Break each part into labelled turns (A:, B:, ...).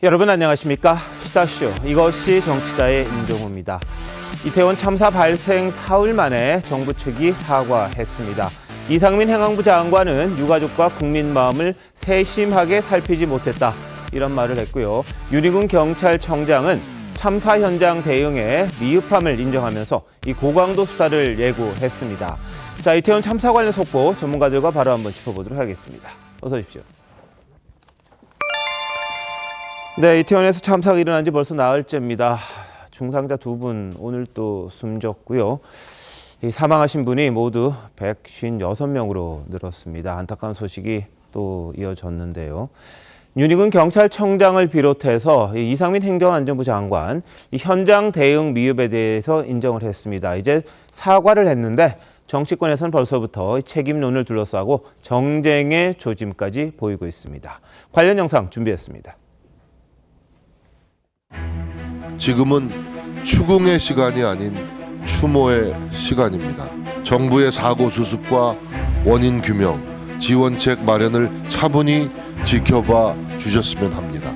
A: 여러분 안녕하십니까? 시사쇼 이것이 정치자의 임종호입니다. 이태원 참사 발생 사흘 만에 정부 측이 사과했습니다. 이상민 행안부 장관은 유가족과 국민 마음을 세심하게 살피지 못했다 이런 말을 했고요. 윤희군 경찰청장은 참사 현장 대응에 미흡함을 인정하면서 이 고강도 수사를 예고했습니다. 자, 이태원 참사 관련 속보 전문가들과 바로 한번 짚어보도록 하겠습니다. 어서 오십시오. 네, 이태원에서 참사가 일어난 지 벌써 나흘째입니다. 중상자 2분 오늘 또 숨졌고요. 사망하신 분이 모두 156명으로 늘었습니다. 안타까운 소식이 또 이어졌는데요. 윤희군 경찰청장을 비롯해서 이상민 행정안전부 장관 현장 대응 미흡에 대해서 인정을 했습니다. 이제 사과를 했는데 정치권에서는 벌써부터 책임론을 둘러싸고 정쟁의 조짐까지 보이고 있습니다. 관련 영상 준비했습니다.
B: 지금은 추궁의 시간이 아닌 추모의 시간입니다. 정부의 사고 수습과 원인 규명, 지원책 마련을 차분히 지켜봐 주셨으면 합니다.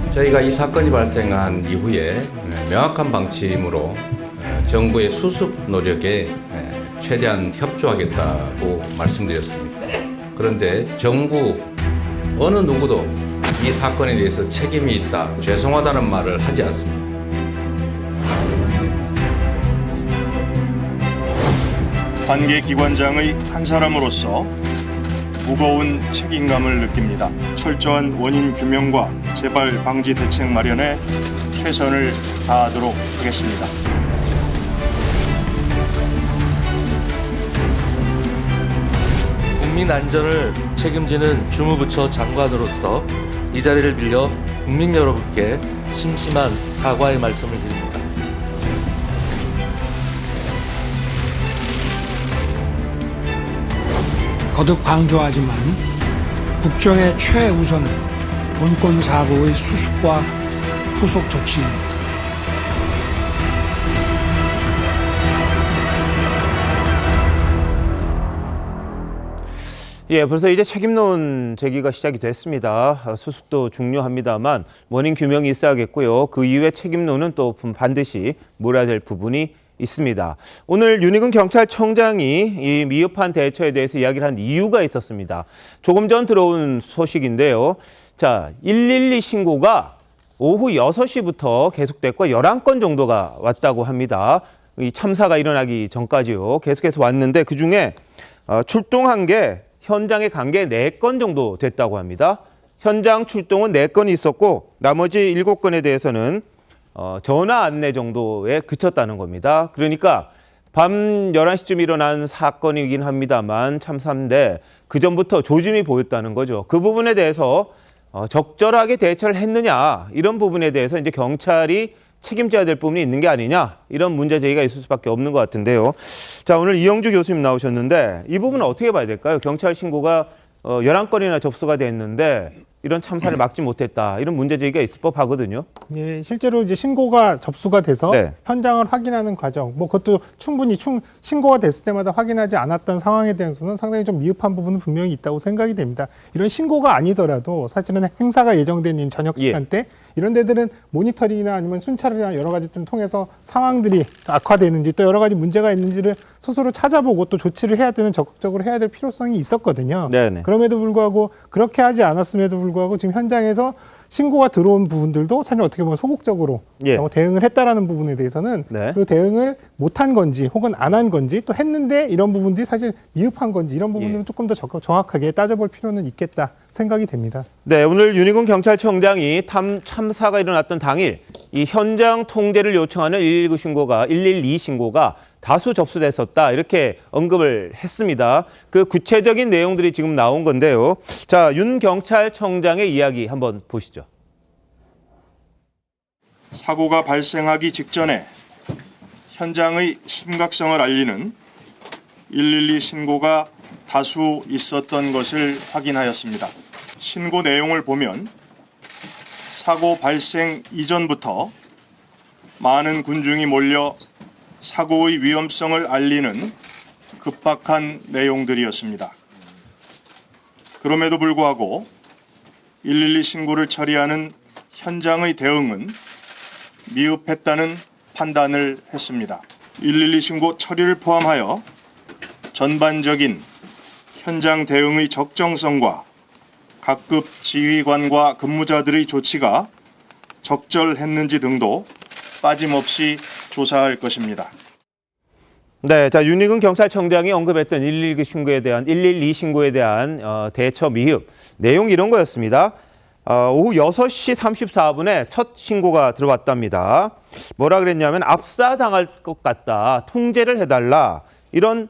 C: 저희가 이 사건이 발생한 이후에 명확한 방침으로 정부의 수습 노력에 최대한 협조하겠다고 말씀드렸습니다. 그런데 정부 어느 누구도 이 사건에 대해서 책임이 있다, 죄송하다는 말을 하지 않습니다.
D: 관계기관장의 한 사람으로서 무거운 책임감을 느낍니다. 철저한 원인 규명과 재발 방지 대책 마련에 최선을 다하도록 하겠습니다.
E: 국민 안전을 책임지는 주무부처 장관으로서 이 자리를 빌려 국민 여러분께 심심한 사과의 말씀을 드립니다.
F: 거듭 강조하지만 국정의 최우선은 원권 사고의 수습과 후속 조치입니다.
A: 예, 벌써 이제 책임론 제기가 시작이 됐습니다. 수습도 중요합니다만 원인 규명이 있어야겠고요. 그 이후에 책임론은 또 반드시 몰아야 될 부분이 있습니다. 오늘 윤희군 경찰청장이 이 미흡한 대처에 대해서 이야기를 한 이유가 있었습니다. 조금 전 들어온 소식인데요. 자, 112 신고가 오후 6시부터 계속됐고 11건 정도가 왔다고 합니다. 이 참사가 일어나기 전까지요. 계속해서 왔는데 그중에 출동한 게 현장에 간 게 4건 정도 됐다고 합니다. 현장 출동은 4건이 있었고 나머지 7건에 대해서는 전화 안내 정도에 그쳤다는 겁니다. 그러니까 밤 11시쯤 일어난 사건이긴 합니다만 참사인데 그전부터 조짐이 보였다는 거죠. 그 부분에 대해서 적절하게 대처를 했느냐 이런 부분에 대해서 이제 경찰이 책임져야 될 부분이 있는 게 아니냐 이런 문제 제기가 있을 수밖에 없는 것 같은데요. 자, 오늘 이영주 교수님 나오셨는데 이 부분은 어떻게 봐야 될까요? 경찰 신고가 11건이나 접수가 됐는데 이런 참사를 막지 못했다 이런 문제 제기가 있을 법하거든요.
G: 예, 실제로 이제 신고가 접수가 돼서
A: 네.
G: 현장을 확인하는 과정, 뭐 그것도 충분히 신고가 됐을 때마다 확인하지 않았던 상황에 대해서는 상당히 좀 미흡한 부분은 분명히 있다고 생각이 됩니다. 이런 신고가 아니더라도 사실은 행사가 예정된 저녁 시간대 이런 데들은 모니터링이나 아니면 순찰이나 여러 가지 좀 통해서 상황들이 악화되는지 또 여러 가지 문제가 있는지를 스스로 찾아보고 또 조치를 해야 되는 적극적으로 해야 될 필요성이 있었거든요.
A: 네네.
G: 그럼에도 불구하고 그렇게 하지 않았음에도 불구하고 지금 현장에서 신고가 들어온 부분들도 사실 어떻게 보면 소극적으로 대응을 했다라는 부분에 대해서는 그 대응을 못한 건지 혹은 안 한 건지 또 했는데 이런 부분들이 사실 미흡한 건지 이런 부분들은 조금 더 정확하게 따져볼 필요는 있겠다 생각이 됩니다.
A: 네, 오늘 윤희군 경찰청장이 참사가 일어났던 당일 이 현장 통제를 요청하는 112 신고가 다수 접수됐었다 이렇게 언급을 했습니다. 그 구체적인 내용들이 지금 나온 건데요. 자, 윤 경찰청장의 이야기 한번 보시죠.
D: 사고가 발생하기 직전에 현장의 심각성을 알리는 112 신고가 다수 있었던 것을 확인하였습니다. 신고 내용을 보면 사고 발생 이전부터 많은 군중이 몰려 사고의 위험성을 알리는 급박한 내용들이었습니다. 그럼에도 불구하고 112 신고를 처리하는 현장의 대응은 미흡했다는 판단을 했습니다. 112 신고 처리를 포함하여 전반적인 현장 대응의 적정성과 각급 지휘관과 근무자들의 조치가 적절했는지 등도 빠짐없이 조사할 것입니다.
A: 네, 자 윤익은 경찰청장이 언급했던 112 신고에 대한 대처 미흡 내용 이런 거였습니다. 오후 6시 34분에 첫 신고가 들어왔답니다. 뭐라 그랬냐면 압사당할 것 같다, 통제를 해달라 이런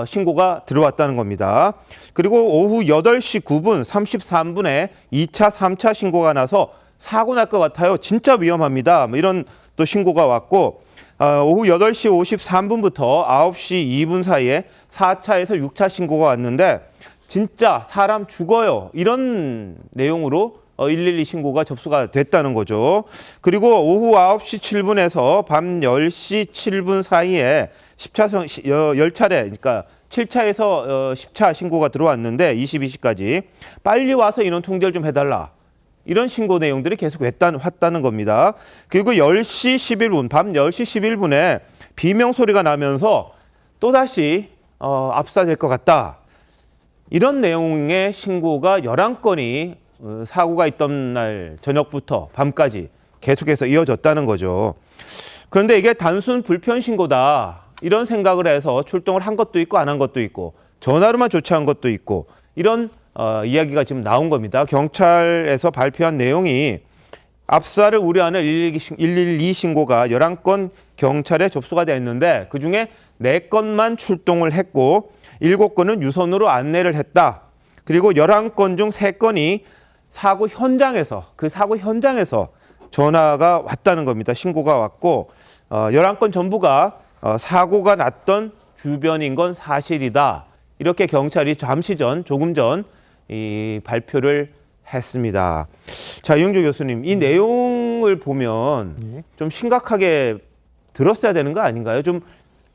A: 신고가 들어왔다는 겁니다. 그리고 오후 8시 9분 33분에 2차, 3차 신고가 나서 사고 날 것 같아요. 진짜 위험합니다. 뭐 이런 또 신고가 왔고 오후 8시 53분부터 9시 2분 사이에 4차에서 6차 신고가 왔는데 진짜 사람 죽어요. 이런 내용으로 112 신고가 접수가 됐다는 거죠. 그리고 오후 9시 7분에서 밤 10시 7분 사이에 10차례, 그러니까 7차에서 10차 신고가 들어왔는데 22시까지 빨리 와서 인원 통제를 좀 해달라. 이런 신고 내용들이 계속 왔다는 겁니다. 그리고 10시 11분, 밤 10시 11분에 비명 소리가 나면서 또다시 압사될 것 같다. 이런 내용의 신고가 11건이 사고가 있던 날 저녁부터 밤까지 계속해서 이어졌다는 거죠. 그런데 이게 단순 불편 신고다. 이런 생각을 해서 출동을 한 것도 있고 안 한 것도 있고 전화로만 조치한 것도 있고 이런 이야기가 지금 나온 겁니다. 경찰에서 발표한 내용이 압사를 우려하는 112 신고가 11건 경찰에 접수가 됐는데 그중에 4건만 출동을 했고 7건은 유선으로 안내를 했다. 그리고 11건 중 3건이 사고 현장에서 전화가 왔다는 겁니다. 신고가 왔고 11건 전부가 사고가 났던 주변인 건 사실이다. 이렇게 경찰이 조금 전 이 발표를 했습니다. 자, 이영조 교수님, 이 내용을 보면 좀 심각하게 들었어야 되는 거 아닌가요? 좀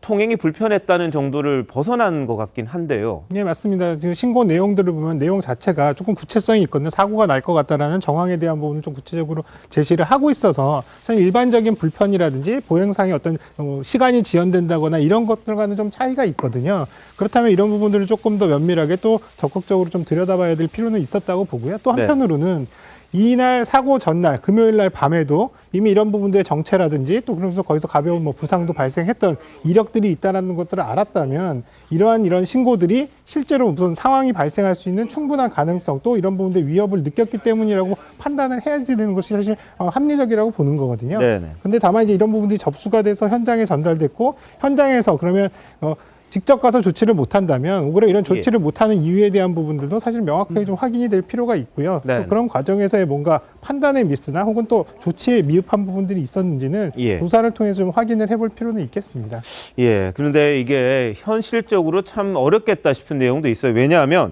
A: 통행이 불편했다는 정도를 벗어난 것 같긴 한데요.
G: 네, 맞습니다. 지금 신고 내용들을 보면 내용 자체가 조금 구체성이 있거든요. 사고가 날 것 같다라는 정황에 대한 부분을 좀 구체적으로 제시를 하고 있어서 사실 일반적인 불편이라든지 보행상의 어떤 시간이 지연된다거나 이런 것들과는 좀 차이가 있거든요. 그렇다면 이런 부분들을 조금 더 면밀하게 또 적극적으로 좀 들여다봐야 될 필요는 있었다고 보고요. 또 한편으로는 이날 사고 전날 금요일 날 밤에도 이미 이런 부분들의 정체라든지 또 그러면서 거기서 가벼운 부상도 발생했던 이력들이 있다는 것들을 알았다면 이런 신고들이 실제로 무슨 상황이 발생할 수 있는 충분한 가능성 또 이런 부분들의 위협을 느꼈기 때문이라고 판단을 해야 되는 것이 사실 합리적이라고 보는 거거든요. 근데 다만 이제 이런 부분들이 접수가 돼서 현장에 전달됐고 현장에서 그러면 직접 가서 조치를 못한다면 오히려 이런 조치를 못하는 이유에 대한 부분들도 사실 명확하게 좀 확인이 될 필요가 있고요. 또 그런 과정에서의 뭔가 판단의 미스나 혹은 또 조치에 미흡한 부분들이 있었는지는 조사를 통해서 좀 확인을 해볼 필요는 있겠습니다.
A: 예, 그런데 이게 현실적으로 참 어렵겠다 싶은 내용도 있어요. 왜냐하면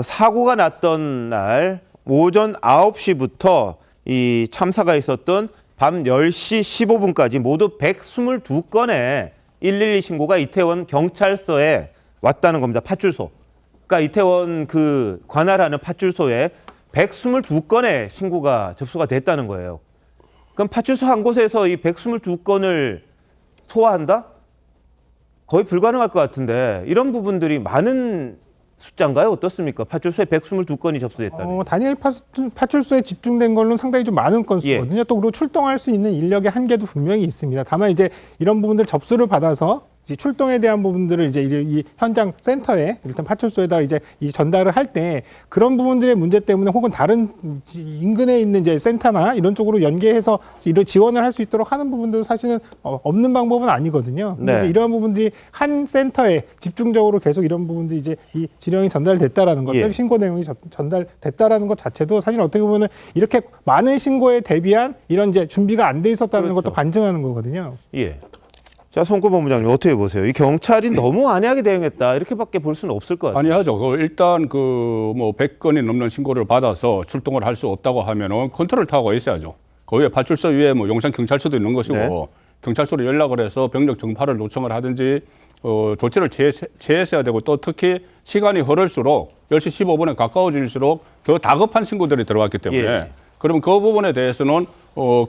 A: 사고가 났던 날 오전 9시부터 이 참사가 있었던 밤 10시 15분까지 모두 122건의 112 신고가 이태원 경찰서에 왔다는 겁니다. 파출소. 그러니까 이태원 그 관할하는 파출소에 122건의 신고가 접수가 됐다는 거예요. 그럼 파출소 한 곳에서 이 122건을 소화한다? 거의 불가능할 것 같은데 이런 부분들이 많은 숫자인가요? 어떻습니까? 파출소에 122건이 접수됐다는.
G: 단일 파출소에 집중된 걸로는 상당히 좀 많은 건수거든요. 또 그리고 출동할 수 있는 인력의 한계도 분명히 있습니다. 다만 이제 이런 부분들 접수를 받아서 이제 출동에 대한 부분들을 이제 이 현장 센터에 일단 파출소에다 이제 이 전달을 할 때 그런 부분들의 문제 때문에 혹은 다른 인근에 있는 이제 센터나 이런 쪽으로 연계해서 이런 지원을 할 수 있도록 하는 부분들은 사실은 없는 방법은 아니거든요. 근데 이러한 부분들이 한 센터에 집중적으로 계속 이런 부분들이 이제 이 지령이 전달됐다라는 것, 신고 내용이 전달됐다라는 것 자체도 사실 어떻게 보면 이렇게 많은 신고에 대비한 이런 이제 준비가 안 돼 있었다는 것도 반증하는 거거든요.
A: 자, 손꼽 본부장님 어떻게 보세요? 이 경찰이 너무 안이하게 대응했다 이렇게밖에 볼 수는 없을 것 같아요.
H: 아니하죠. 일단 100건이 넘는 신고를 받아서 출동을 할 수 없다고 하면은 컨트롤 타워가 있어야죠. 그 위에 파출소 위에 용산 경찰서도 있는 것이고 경찰서로 연락을 해서 병력 정파를 요청을 하든지 조치를 취했어야 되고 또 특히 시간이 흐를수록 10시 15분에 가까워질수록 더 다급한 신고들이 들어왔기 때문에
A: 예.
H: 그러면 그 부분에 대해서는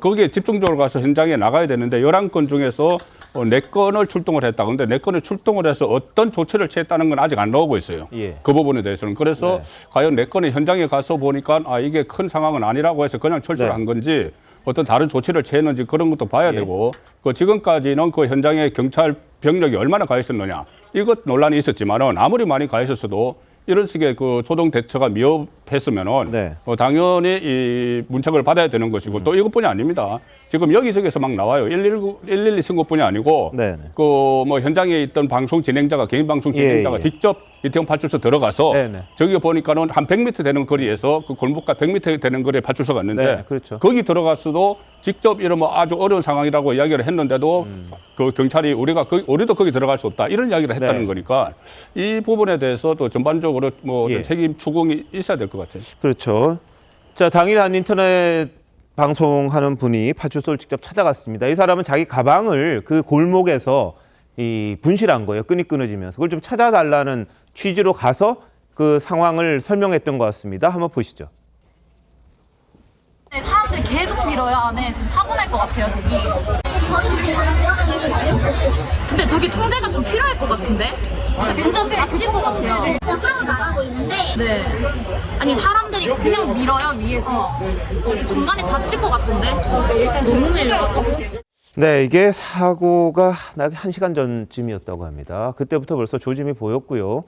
H: 거기에 집중적으로 가서 현장에 나가야 되는데 11건 중에서 4건을 출동을 했다. 근데 4건을 출동을 해서 어떤 조치를 취했다는 건 아직 안 나오고 있어요.
A: 예.
H: 그 부분에 대해서는. 그래서 과연 4건의 현장에 가서 보니까 이게 큰 상황은 아니라고 해서 그냥 철수를
A: 네.
H: 한 건지 어떤 다른 조치를 취했는지 그런 것도 봐야 되고 지금까지는 그 현장에 경찰 병력이 얼마나 가 있었느냐. 이것 논란이 있었지만은 아무리 많이 가 있었어도 이런 식의 그 초동 대처가 미흡했으면은
A: 네.
H: 당연히 이 문책을 받아야 되는 것이고 또 이것뿐이 아닙니다. 지금 여기저기서 막 나와요. 112 신고뿐이 아니고
A: 네, 네.
H: 그 뭐 현장에 있던 방송 진행자가 개인 방송 진행자가
A: 예.
H: 직접 이태원 파출소 들어가서
A: 네, 네.
H: 저기 보니까는 한 100m 되는 거리에서 그 골목가 100m 되는 거리에 파출소가 있는데
A: 네, 그렇죠.
H: 거기 들어갔어도 직접 이런 뭐 아주 어려운 상황이라고 이야기를 했는데도 그 경찰이 우리도 거기 들어갈 수 없다 이런 이야기를 했다는
A: 네.
H: 거니까 이 부분에 대해서 또 전반적으로 뭐 어떤
A: 예.
H: 책임 추궁이 있어야 될 것 같아요.
A: 그렇죠. 자, 당일 한 인터넷 방송하는 분이 파출소를 직접 찾아갔습니다. 이 사람은 자기 가방을 그 골목에서 분실한 거예요. 끈이 끊어지면서. 그걸 좀 찾아달라는 취지로 가서 그 상황을 설명했던 것 같습니다. 한번 보시죠.
I: 네, 사람들이 계속 밀어요. 안에 지금 사고 날 것 같아요, 저기. 근데 저기 통제가 좀 필요할 것 같은데? 저 진짜 다칠 것 같아요.
J: 하고 나가고 있는데
I: 네. 아니, 사람들이 그냥 밀어요, 위에서. 중간에 다칠 것 같던데? 일단 너무 밀려가지고.
A: 네, 이게 사고가 나기 1시간 전쯤이었다고 합니다. 그때부터 벌써 조짐이 보였고요.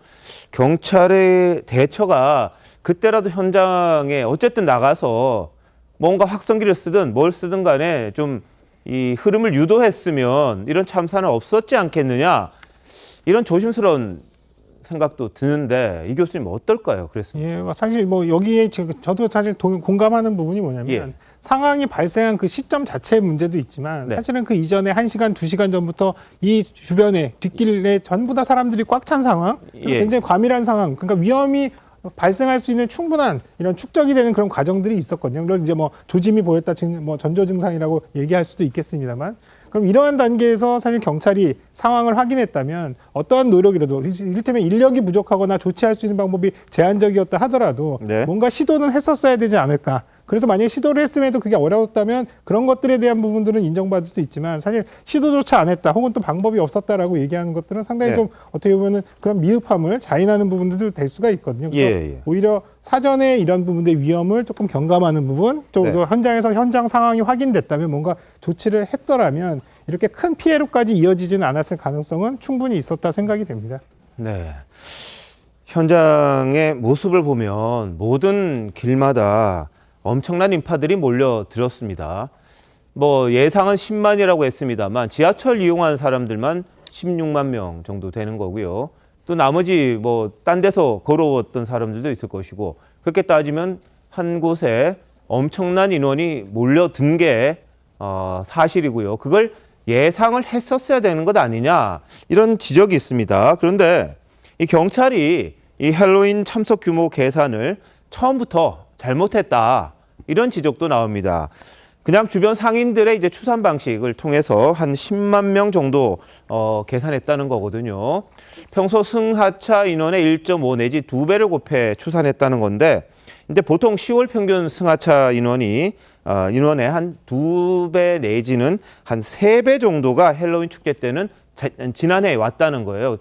A: 경찰의 대처가 그때라도 현장에 어쨌든 나가서 뭔가 확성기를 쓰든 뭘 쓰든 간에 좀 이 흐름을 유도했으면 이런 참사는 없었지 않겠느냐. 이런 조심스러운 생각도 드는데 이 교수님 어떨까요? 그랬습니다.
G: 예, 사실 뭐 여기에 저도 사실 공감하는 부분이 뭐냐면
A: 예.
G: 상황이 발생한 그 시점 자체의 문제도 있지만
A: 네.
G: 사실은 그 이전에 1시간, 2시간 전부터 이 주변에 뒷길에 전부 다 사람들이 꽉 찬 상황, 그리고
A: 예.
G: 굉장히 과밀한 상황, 그러니까 위험이 발생할 수 있는 충분한 이런 축적이 되는 그런 과정들이 있었거든요. 물론 이제 뭐 조짐이 보였다, 뭐 전조 증상이라고 얘기할 수도 있겠습니다만, 그럼 이러한 단계에서 사실 경찰이 상황을 확인했다면 어떠한 노력이라도 이를테면 인력이 부족하거나 조치할 수 있는 방법이 제한적이었다 하더라도
A: 네.
G: 뭔가 시도는 했었어야 되지 않을까. 그래서 만약에 시도를 했음에도 그게 어려웠다면 그런 것들에 대한 부분들은 인정받을 수 있지만 사실 시도조차 안 했다 혹은 또 방법이 없었다라고 얘기하는 것들은 상당히
A: 네.
G: 좀 어떻게 보면은 그런 미흡함을 자인하는 부분들도 될 수가 있거든요. 그래서
A: 예.
G: 오히려 사전에 이런 부분들의 위험을 조금 경감하는 부분, 또
A: 네.
G: 현장에서 현장 상황이 확인됐다면 뭔가 조치를 했더라면 이렇게 큰 피해로까지 이어지지는 않았을 가능성은 충분히 있었다 생각이 됩니다.
A: 네. 현장의 모습을 보면 모든 길마다 엄청난 인파들이 몰려들었습니다. 뭐 예상은 10만이라고 했습니다만 지하철 이용한 사람들만 16만 명 정도 되는 거고요. 또 나머지 뭐 딴 데서 걸어왔던 사람들도 있을 것이고 그렇게 따지면 한 곳에 엄청난 인원이 몰려든 게 사실이고요. 그걸 예상을 했었어야 되는 것 아니냐 이런 지적이 있습니다. 그런데 이 경찰이 이 헬로윈 참석 규모 계산을 처음부터 잘못했다 이런 지적도 나옵니다. 그냥 주변 상인들의 이제 추산 방식을 통해서 한 10만 명 정도 계산했다는 거거든요. 평소 승하차 인원의 1.5 내지 2배를 곱해 추산했다는 건데, 근데 보통 10월 평균 승하차 인원의 한 2배 내지는 한 3배 정도가 헬로윈 축제 때는 지난해에 왔다는 거예요.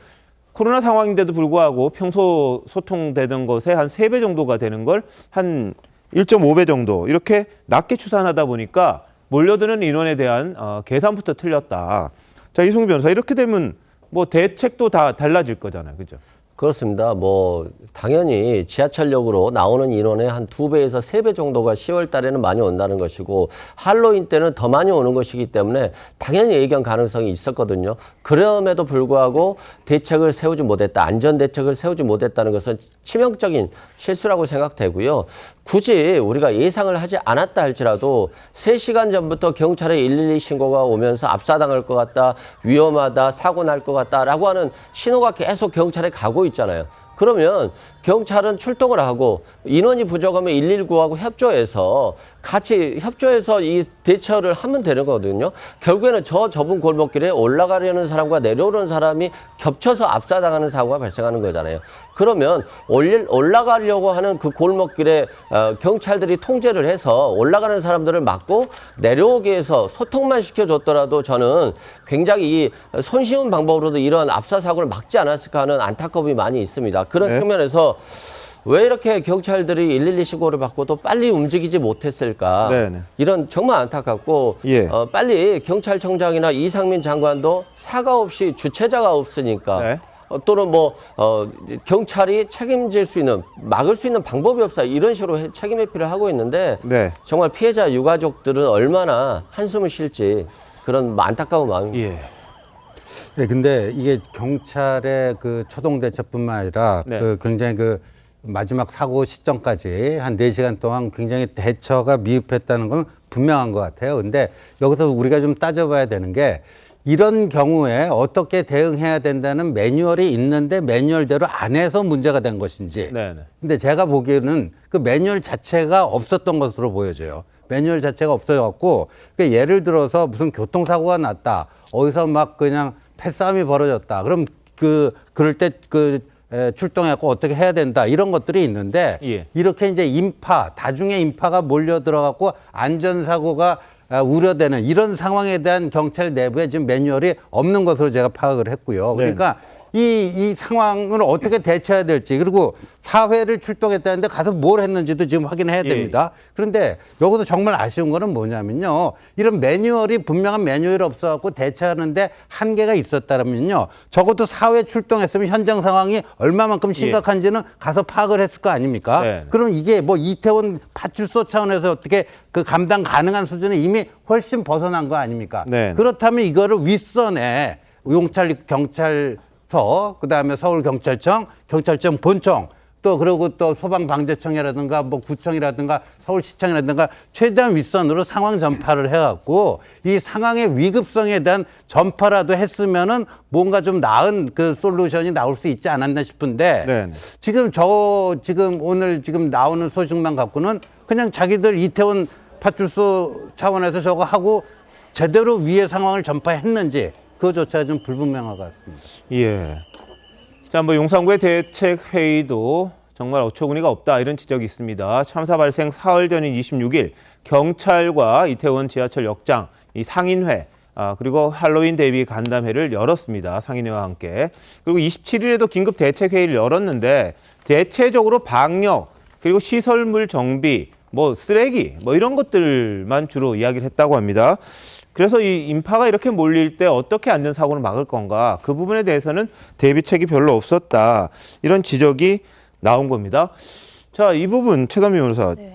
A: 코로나 상황인데도 불구하고 평소 소통되던 것에 한 3배 정도가 되는 걸 한 1.5배 정도 이렇게 낮게 추산하다 보니까 몰려드는 인원에 대한 계산부터 틀렸다. 자, 이승우 변호사, 이렇게 되면 뭐 대책도 다 달라질 거잖아요. 그죠?
K: 그렇습니다. 뭐 당연히 지하철역으로 나오는 인원의 한 2배에서 3배 정도가 10월 달에는 많이 온다는 것이고 할로윈 때는 더 많이 오는 것이기 때문에 당연히 예견 가능성이 있었거든요. 그럼에도 불구하고 대책을 세우지 못했다. 안전 대책을 세우지 못했다는 것은 치명적인 실수라고 생각되고요. 굳이 우리가 예상을 하지 않았다 할지라도 3시간 전부터 경찰에 112 신고가 오면서 압사당할 것 같다, 위험하다, 사고 날 것 같다라고 하는 신호가 계속 경찰에 가고 있잖아요. 그러면 경찰은 출동을 하고 인원이 부족하면 119하고 협조해서 같이 협조해서 이 대처를 하면 되는 거거든요. 결국에는 저 좁은 골목길에 올라가려는 사람과 내려오는 사람이 겹쳐서 압사당하는 사고가 발생하는 거잖아요. 그러면 올라가려고 하는 그 골목길에 경찰들이 통제를 해서 올라가는 사람들을 막고 내려오게 해서 소통만 시켜줬더라도 저는 굉장히 이 손쉬운 방법으로도 이런 압사 사고를 막지 않았을까 하는 안타까움이 많이 있습니다. 그런
A: 네.
K: 측면에서 왜 이렇게 경찰들이 112 신고를 받고 또 빨리 움직이지 못했을까?
A: 네네.
K: 이런 정말 안타깝고
A: 예.
K: 빨리 경찰청장이나 이상민 장관도 사과 없이 주체자가 없으니까
A: 네.
K: 또는 경찰이 책임질 수 있는 막을 수 있는 방법이 없어 이런 식으로 책임 회피를 하고 있는데
A: 네.
K: 정말 피해자 유가족들은 얼마나 한숨을 쉴지 그런 안타까운 마음입니다.
A: 예.
J: 네, 근데 이게 경찰의 그 초동 대처뿐만 아니라
A: 네.
J: 그 굉장히 그 마지막 사고 시점까지 한 4시간 동안 굉장히 대처가 미흡했다는 건 분명한 것 같아요. 근데 여기서 우리가 좀 따져봐야 되는 게 이런 경우에 어떻게 대응해야 된다는 매뉴얼이 있는데 매뉴얼대로 안 해서 문제가 된 것인지.
A: 네네.
J: 근데 제가 보기에는 그 매뉴얼 자체가 없었던 것으로 보여져요. 매뉴얼 자체가 없어갖고 그러니까 예를 들어서 무슨 교통사고가 났다. 어디서 막 그냥 패싸움이 벌어졌다. 그럼 그럴 때 출동해갖고 어떻게 해야 된다. 이런 것들이 있는데
A: 예.
J: 이렇게 이제 다중의 인파가 몰려 들어갖고 안전사고가 우려되는 이런 상황에 대한 경찰 내부에 지금 매뉴얼이 없는 것으로 제가 파악을 했고요.
A: 네.
J: 그러니까 이 상황을 어떻게 대처해야 될지 그리고 사회를 출동했다는데 가서 뭘 했는지도 지금 확인해야 됩니다. 그런데 여기서 정말 아쉬운 거는 뭐냐면요. 이런 매뉴얼이 분명한 매뉴얼이 없어갖고 대처하는데 한계가 있었다면요. 적어도 사회 출동했으면 현장 상황이 얼마만큼 심각한지는 가서 파악을 했을 거 아닙니까?
A: 네.
J: 그럼 이게 뭐 이태원 파출소 차원에서 어떻게 그 감당 가능한 수준에 이미 훨씬 벗어난 거 아닙니까?
A: 네.
J: 그렇다면 이거를 윗선에 경찰서, 그다음에 서울경찰청, 경찰청 본청, 또 그리고 또 소방방재청이라든가 뭐 구청이라든가 서울시청이라든가 최대한 윗선으로 상황 전파를 해갖고 이 상황의 위급성에 대한 전파라도 했으면은 뭔가 좀 나은 그 솔루션이 나올 수 있지 않았나 싶은데
A: 네네.
J: 지금 오늘 나오는 소식만 갖고는 그냥 자기들 이태원 파출소 차원에서 저거 하고 제대로 위의 상황을 전파했는지 그거조차 좀 불분명한 것 같습니다.
A: 예. 자, 용산구의 대책회의도 정말 어처구니가 없다 이런 지적이 있습니다. 참사 발생 사흘 전인 26일 경찰과 이태원 지하철 역장 이 상인회 그리고 할로윈 대비 간담회를 열었습니다. 상인회와 함께. 그리고 27일에도 긴급 대책회의를 열었는데 대체적으로 방역 그리고 시설물 정비 쓰레기 이런 것들만 주로 이야기를 했다고 합니다. 그래서 이 인파가 이렇게 몰릴 때 어떻게 안전사고를 막을 건가 그 부분에 대해서는 대비책이 별로 없었다 이런 지적이 나온 겁니다. 자, 이 부분 최단미 변호사
L: 네.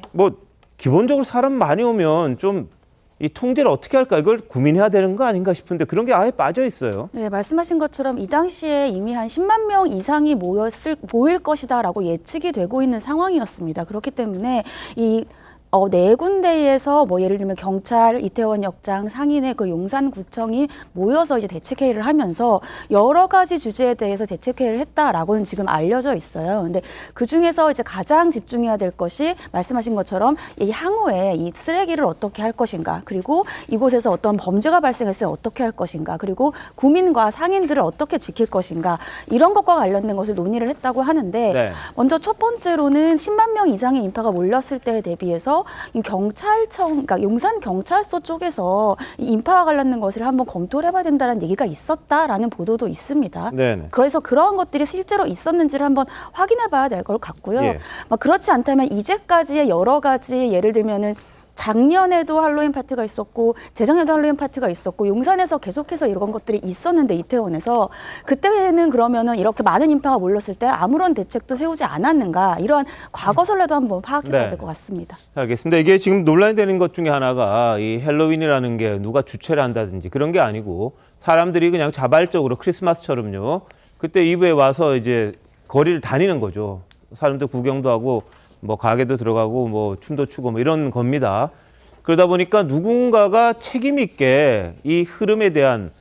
A: 기본적으로 사람 많이 오면 좀 이 통제를 어떻게 할까 이걸 고민해야 되는 거 아닌가 싶은데 그런 게 아예 빠져 있어요.
L: 네, 말씀하신 것처럼 이 당시에 이미 한 10만 명 이상이 모일 것이다라고 예측이 되고 있는 상황이었습니다. 그렇기 때문에 네 군데에서 예를 들면 경찰, 이태원 역장, 상인회, 그 용산구청이 모여서 이제 대책회의를 하면서 여러 가지 주제에 대해서 대책회의를 했다라고는 지금 알려져 있어요. 근데 그 중에서 이제 가장 집중해야 될 것이 말씀하신 것처럼 이 향후에 이 쓰레기를 어떻게 할 것인가, 그리고 이곳에서 어떤 범죄가 발생했을 때 어떻게 할 것인가, 그리고 구민과 상인들을 어떻게 지킬 것인가 이런 것과 관련된 것을 논의를 했다고 하는데
A: 네.
L: 먼저 첫 번째로는 10만 명 이상의 인파가 몰렸을 때에 대비해서 이 경찰청, 그러니까 용산 경찰서 쪽에서 이 인파와 관련된 것을 한번 검토를 해봐야 된다는 얘기가 있었다라는 보도도 있습니다.
A: 네네.
L: 그래서 그러한 것들이 실제로 있었는지를 한번 확인해봐야 될 것 같고요.
A: 예.
L: 그렇지 않다면 이제까지의 여러 가지 예를 들면은 작년에도 할로윈 파티가 있었고 재작년에도 할로윈 파티가 있었고 용산에서 계속해서 이런 것들이 있었는데 이태원에서 그때는 그러면은 이렇게 많은 인파가 몰렸을 때 아무런 대책도 세우지 않았는가 이러한 과거 선례도 한번 파악해봐야 될 것 같습니다.
A: 알겠습니다. 이게 지금 논란이 되는 것 중에 하나가 이 헬로윈이라는 게 누가 주최를 한다든지 그런 게 아니고 사람들이 그냥 자발적으로 크리스마스처럼요. 그때 이브에 와서 이제 거리를 다니는 거죠. 사람들 구경도 하고 가게도 들어가고 춤도 추고 이런 겁니다. 그러다 보니까 누군가가 책임 있게 이 흐름에 대한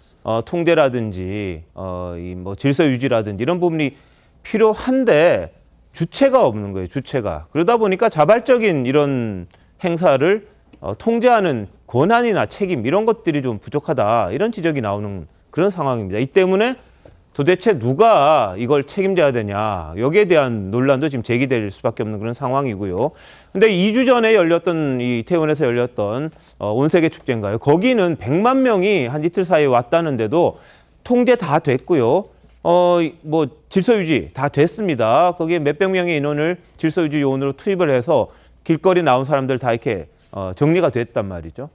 A: 통제라든지 질서 유지라든지 이런 부분이 필요한데 주체가 없는 거예요. 주체가. 그러다 보니까 자발적인 이런 행사를 통제하는 권한이나 책임 이런 것들이 좀 부족하다. 이런 지적이 나오는 그런 상황입니다. 이 때문에 도대체 누가 이걸 책임져야 되냐. 여기에 대한 논란도 지금 제기될 수밖에 없는 그런 상황이고요. 근데 2주 전에 열렸던 이태원에서 열렸던 온세계 축제인가요? 거기는 100만 명이 한 이틀 사이에 왔다는데도 통제 다 됐고요. 뭐 질서 유지 다 됐습니다. 거기에 몇백 명의 인원을 질서 유지 요원으로 투입을 해서 길거리 나온 사람들 다 이렇게 정리가 됐단 말이죠.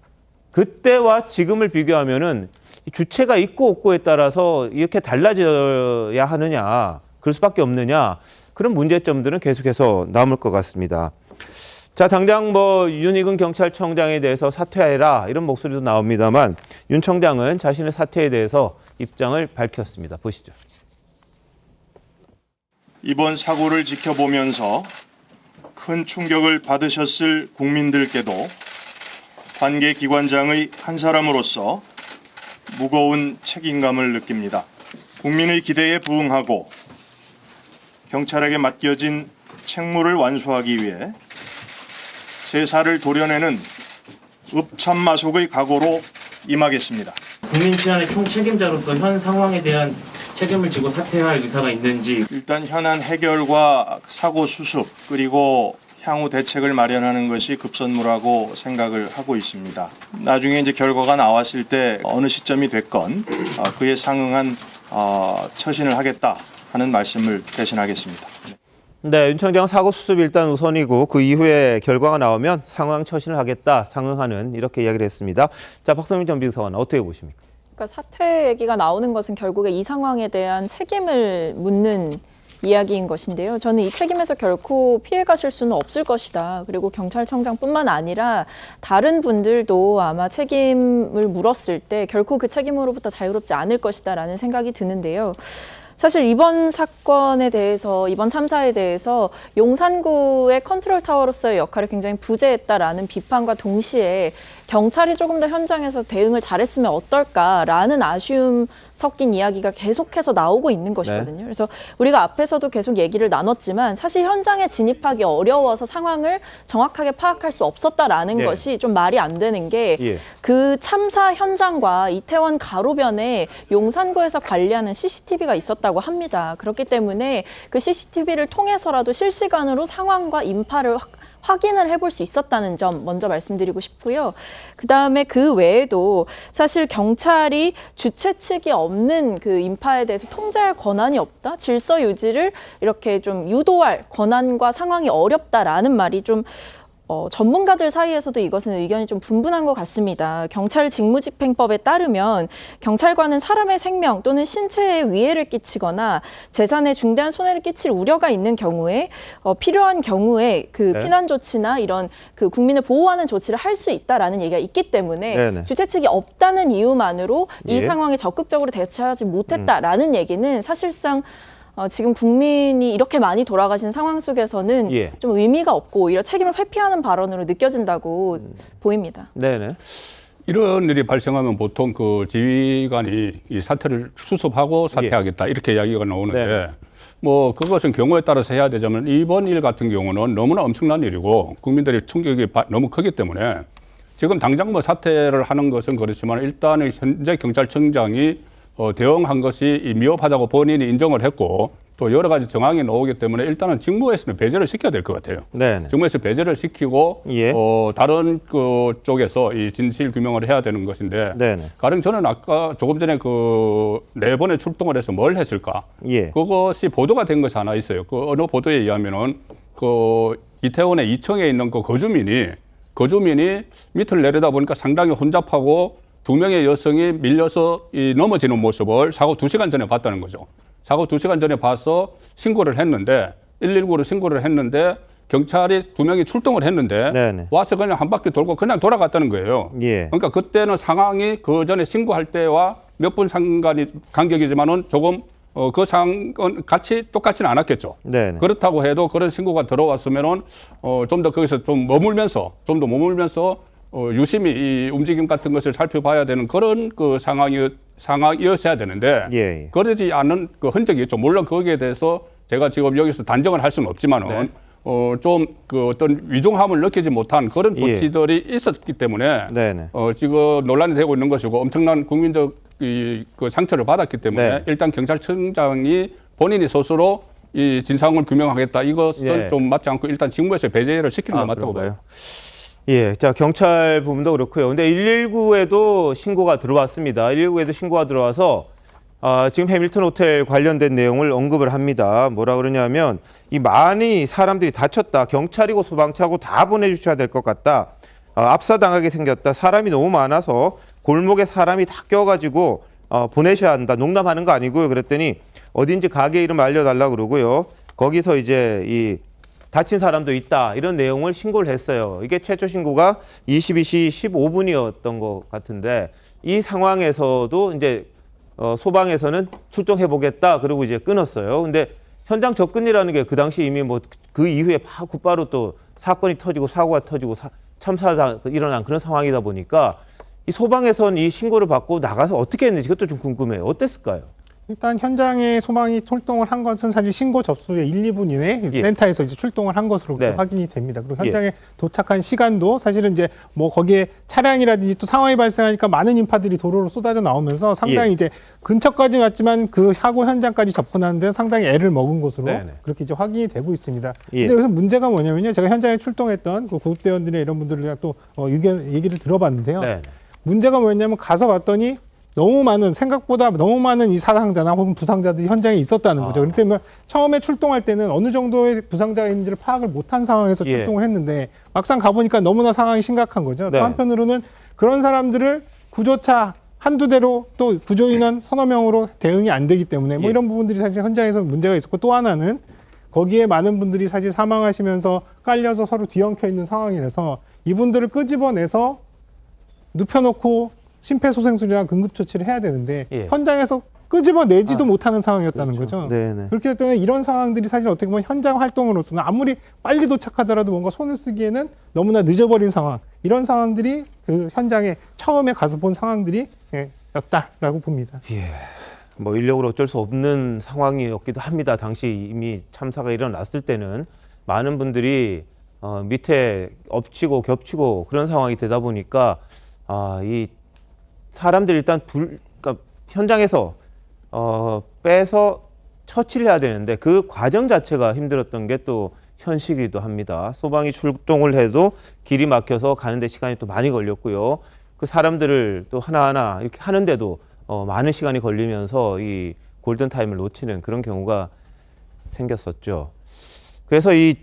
A: 그때와 지금을 비교하면은 주체가 있고 없고에 따라서 이렇게 달라져야 하느냐, 그럴 수밖에 없느냐, 그런 문제점들은 계속해서 남을 것 같습니다. 자, 당장 뭐 윤익은 경찰청장에 대해서 사퇴해라 이런 목소리도 나옵니다만 윤 청장은 자신의 사퇴에 대해서 입장을 밝혔습니다. 보시죠.
D: 이번 사고를 지켜보면서 큰 충격을 받으셨을 국민들께도 관계기관장의 한 사람으로서 무거운 책임감을 느낍니다. 국민의 기대에 부응하고 경찰에게 맡겨진 책무를 완수하기 위해 제사를 도려내는 읍참마속의 각오로 임하겠습니다.
M: 국민 치안의 총책임자로서 현 상황에 대한 책임을 지고 사퇴할 의사가 있는지.
D: 일단 현안 해결과 사고 수습 그리고 향후 대책을 마련하는 것이 급선무라고 생각을 하고 있습니다. 나중에 이제 결과가 나왔을 때 어느 시점이 됐건 그에 상응한 처신을 하겠다 하는 말씀을 대신하겠습니다.
A: 네, 윤 청장은 사고 수습이 일단 우선이고 그 이후에 결과가 나오면 상황 처신을 하겠다, 상응하는 이렇게 이야기를 했습니다. 자, 박성민 전 비서관 어떻게 보십니까?
N: 그러니까 사퇴 얘기가 나오는 것은 결국에 이 상황에 대한 책임을 묻는 이야기인 것인데요. 저는 이 책임에서 결코 피해가실 수는 없을 것이다. 그리고 경찰청장뿐만 아니라 다른 분들도 아마 책임을 물었을 때 결코 그 책임으로부터 자유롭지 않을 것이다라는 생각이 드는데요. 사실 이번 사건에 대해서, 이번 참사에 대해서 용산구의 컨트롤 타워로서의 역할을 굉장히 부재했다라는 비판과 동시에 경찰이 조금 더 현장에서 대응을 잘했으면 어떨까라는 아쉬움 섞인 이야기가 계속해서 나오고 있는 것이거든요. 네. 그래서 우리가 앞에서도 계속 얘기를 나눴지만 사실 현장에 진입하기 어려워서 상황을 정확하게 파악할 수 없었다라는 네. 것이 좀 말이 안 되는 게 그 참사 현장과 이태원 가로변에 용산구에서 관리하는 CCTV가 있었다고 합니다. 그렇기 때문에 그 CCTV를 통해서라도 실시간으로 상황과 인파를 확인을 해볼 수 있었다는 점 먼저 말씀드리고 싶고요. 그다음에 그 외에도 사실 경찰이 주최 측이 없는 그 인파에 대해서 통제할 권한이 없다, 질서 유지를 이렇게 좀 유도할 권한과 상황이 어렵다라는 말이 좀 전문가들 사이에서도 이것은 의견이 좀 분분한 것 같습니다. 경찰 직무집행법에 따르면 경찰관은 사람의 생명 또는 신체에 위해를 끼치거나 재산에 중대한 손해를 끼칠 우려가 있는 경우에 필요한 경우에 그 피난 조치나 이런 그 국민을 보호하는 조치를 할 수 있다라는 얘기가 있기 때문에 주최 측이 없다는 이유만으로 이 상황에 적극적으로 대처하지 못했다라는 얘기는 사실상 지금 국민이 이렇게 많이 돌아가신 상황 속에서는 좀 의미가 없고 오히려 책임을 회피하는 발언으로 느껴진다고 보입니다.
A: 네네.
H: 이런 일이 발생하면 보통 그 지휘관이 이 사태를 수습하고 사퇴하겠다 이렇게 이야기가 나오는데 뭐 그것은 경우에 따라서 해야 되지만 이번 일 같은 경우는 너무나 엄청난 일이고 국민들의 충격이 너무 크기 때문에 지금 당장 뭐 사퇴를 하는 것은 그렇지만 일단은 현재 경찰청장이 대응한 것이 미흡하다고 본인이 인정을 했고 또 여러 가지 정황이 나오기 때문에 일단은 직무에서는 배제를 시켜야 될 것 같아요. 네네. 직무에서 배제를 시키고 다른 그 쪽에서 이 진실 규명을 해야 되는 것인데 가령 저는 아까 조금 전에 그 4번의 출동을 해서 뭘 했을까? 그것이 보도가 된 것이 하나 있어요. 그 어느 보도에 의하면은 그 이태원의 2층에 있는 그 거주민이 밑을 내려다 보니까 상당히 혼잡하고 2명의 여성이 밀려서 넘어지는 모습을 사고 2시간 전에 봤다는 거죠. 사고 2시간 전에 봐서 신고를 했는데 119로 신고를 했는데 경찰이 2명이 출동을 했는데 와서 그냥 한 바퀴 돌고 그냥 돌아갔다는 거예요. 그러니까 그때는 상황이 그 전에 신고할 때와 몇 분 간격이지만은 조금 그 상황은 똑같지는 않았겠죠. 그렇다고 해도 그런 신고가 들어왔으면은 좀 더 거기서 좀 더 머물면서 유심히 이 움직임 같은 것을 살펴봐야 되는 그런 그 상황이었어야 되는데 그러지 않은 그 흔적이 있죠. 물론 거기에 대해서 제가 지금 여기서 단정을 할 수는 없지만은
A: 네.
H: 좀 그 어떤 위중함을 느끼지 못한 그런 조치들이 있었기 때문에
A: 네네.
H: 지금 논란이 되고 있는 것이고 엄청난 국민적 그 상처를 받았기 때문에
A: 네.
H: 일단 경찰청장이 본인이 스스로 이 진상을 규명하겠다 이것은
A: 예.
H: 좀 맞지 않고 일단 직무에서 배제를 시키는 게 맞다고 봐요.
A: 예, 자 경찰 부분도 그렇고요. 근데 119에도 신고가 들어왔습니다. 119에도 신고가 들어와서 지금 해밀턴 호텔 관련된 내용을 언급을 합니다. 뭐라 그러냐면 이 많이 사람들이 다쳤다. 경찰이고 소방차고 다 보내주셔야 될 것 같다. 압사당하게 생겼다. 사람이 너무 많아서 골목에 사람이 다 껴가지고 보내셔야 한다. 농담하는 거 아니고요. 그랬더니 어딘지 가게 이름 알려달라 그러고요. 거기서 이제 이 다친 사람도 있다. 이런 내용을 신고를 했어요. 이게 최초 신고가 22시 15분이었던 것 같은데 이 상황에서도 이제 소방에서는 출동해 보겠다. 그리고 이제 끊었어요. 근데 현장 접근이라는 게 그 당시 이미 뭐 그 이후에 곧바로 또 사건이 터지고 사고가 터지고 참사가 일어난 그런 상황이다 보니까 이 소방에서는 이 신고를 받고 나가서 어떻게 했는지 그것도 좀 궁금해요. 어땠을까요?
G: 일단 현장에 소방이 출동을 한 것은 사실 신고 접수 후에 1, 2분 이내에
A: 예.
G: 센터에서 이제 출동을 한 것으로
A: 네.
G: 확인이 됩니다. 그리고 현장에 도착한 시간도 사실은 이제 뭐 거기에 차량이라든지 또 상황이 발생하니까 많은 인파들이 도로로 쏟아져 나오면서 상당히
A: 예.
G: 이제 근처까지 왔지만 그 사고 현장까지 접근하는 데 상당히 애를 먹은 것으로
A: 네네.
G: 그렇게 이제 확인이 되고 있습니다.
A: 예.
G: 근데 여기서 문제가 뭐냐면요. 제가 현장에 출동했던 그 구급대원들이나 이런 분들이랑 또 얘기를 들어봤는데요.
A: 네.
G: 문제가 뭐였냐면 가서 봤더니 생각보다 너무 많은 이 사상자나 혹은 부상자들이 현장에 있었다는 거죠. 그렇기 때문에 처음에 출동할 때는 어느 정도의 부상자가 있는지를 파악을 못한 상황에서
A: 예.
G: 출동을 했는데 막상 가보니까 너무나 상황이 심각한 거죠.
A: 네.
G: 또 한편으로는 그런 사람들을 구조차 한두 대로 또 구조인원 서너 명으로 대응이 안 되기 때문에 뭐
A: 예.
G: 이런 부분들이 사실 현장에서 문제가 있었고 또 하나는 거기에 많은 분들이 사실 사망하시면서 깔려서 서로 뒤엉켜 있는 상황이라서 이분들을 끄집어내서 눕혀놓고 심폐소생술이나 응급조치를 해야 되는데
A: 예.
G: 현장에서 끄집어내지도 못하는 상황이었다는 거죠.
A: 네네.
G: 그렇기 때문에 이런 상황들이 사실 어떻게 보면 현장 활동으로서는 아무리 빨리 도착하더라도 뭔가 손을 쓰기에는 너무나 늦어버린 상황, 이런 상황들이 그 현장에 처음에 가서 본 상황들이 였다라고 봅니다.
A: 예. 뭐 인력으로 어쩔 수 없는 상황이었기도 합니다. 당시 이미 참사가 일어났을 때는 많은 분들이 밑에 엎치고 겹치고 그런 상황이 되다 보니까 이 사람들이 일단 그러니까 현장에서 빼서 처치를 해야 되는데 그 과정 자체가 힘들었던 게 또 현실이기도 합니다. 소방이 출동을 해도 길이 막혀서 가는데 시간이 또 많이 걸렸고요. 그 사람들을 또 하나하나 이렇게 하는데도 많은 시간이 걸리면서 이 골든타임을 놓치는 그런 경우가 생겼었죠. 그래서 이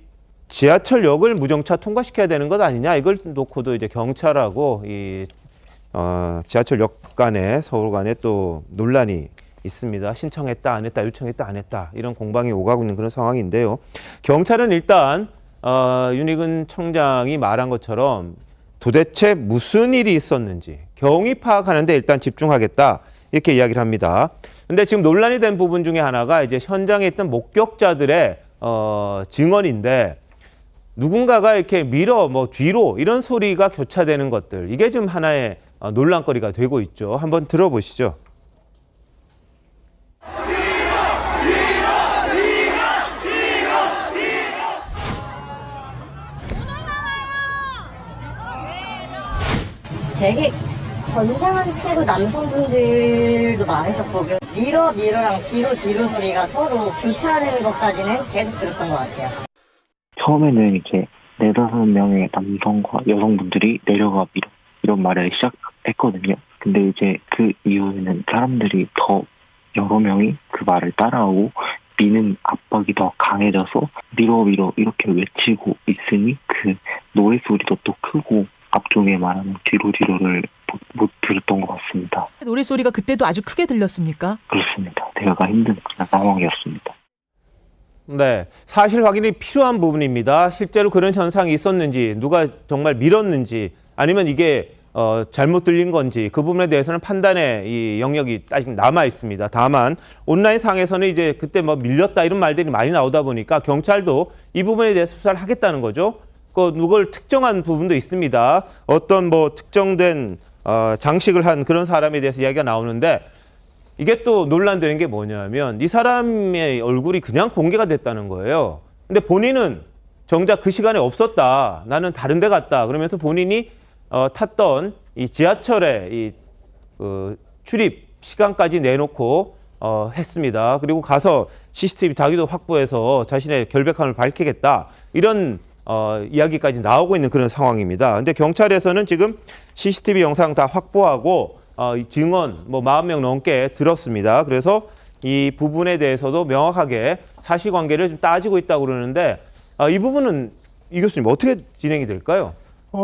A: 지하철역을 무정차 통과시켜야 되는 것 아니냐, 이걸 놓고도 이제 경찰하고 이 지하철역 간에 서로 간에 또 논란이 있습니다. 신청했다 안 했다, 요청했다 안 했다, 이런 공방이 오가고 있는 그런 상황인데요. 경찰은 일단 윤희근 청장이 말한 것처럼 도대체 무슨 일이 있었는지 경위 파악하는 데 일단 집중하겠다, 이렇게 이야기를 합니다. 근데 지금 논란이 된 부분 중에 하나가 이제 현장에 있던 목격자들의 증언인데, 누군가가 이렇게 밀어 뒤로 이런 소리가 교차되는 것들, 이게 좀 하나의 논란거리가 되고 있죠. 한번 들어보시죠.
O: 되게 건장한 체로 남성분들도 많으셨고, 밀어랑 뒤로 소리가 서로 교차하는 것까지는 계속 들었던 것 같아요.
P: 처음에는 이제 4-5명의 남성과 여성분들이 내려가 밀어, 이런 말을 시작했거든요. 근데 이제 그 이후에는 사람들이 더 여러 명이 그 말을 따라하고 미는 압박이 더 강해져서 밀어 이렇게 외치고 있으니 그 노래소리도 또 크고 앞쪽에 말하는 뒤로를 못 들었던 것 같습니다.
Q: 노래소리가 그때도 아주 크게 들렸습니까?
P: 그렇습니다. 대화가 힘든 그런 상황이었습니다.
A: 네, 사실 확인이 필요한 부분입니다. 실제로 그런 현상이 있었는지, 누가 정말 밀었는지, 아니면 이게 잘못 들린 건지, 그 부분에 대해서는 판단의 이 영역이 아직 남아 있습니다. 다만 온라인 상에서는 이제 그때 밀렸다 이런 말들이 많이 나오다 보니까 경찰도 이 부분에 대해서 수사를 하겠다는 거죠. 누굴 특정한 부분도 있습니다. 어떤 특정된 장식을 한 그런 사람에 대해서 이야기가 나오는데, 이게 또 논란되는 게 뭐냐면 이 사람의 얼굴이 그냥 공개가 됐다는 거예요. 근데 본인은 정작 그 시간에 없었다. 나는 다른 데 갔다. 그러면서 본인이 탔던 이 지하철에 이 출입 시간까지 내놓고 했습니다. 그리고 가서 CCTV 다기도 확보해서 자신의 결백함을 밝히겠다. 이런 이야기까지 나오고 있는 그런 상황입니다. 근데 경찰에서는 지금 CCTV 영상 다 확보하고 증언 40명 넘게 들었습니다. 그래서 이 부분에 대해서도 명확하게 사실관계를 좀 따지고 있다고 그러는데 이 부분은 이 교수님 어떻게 진행이 될까요?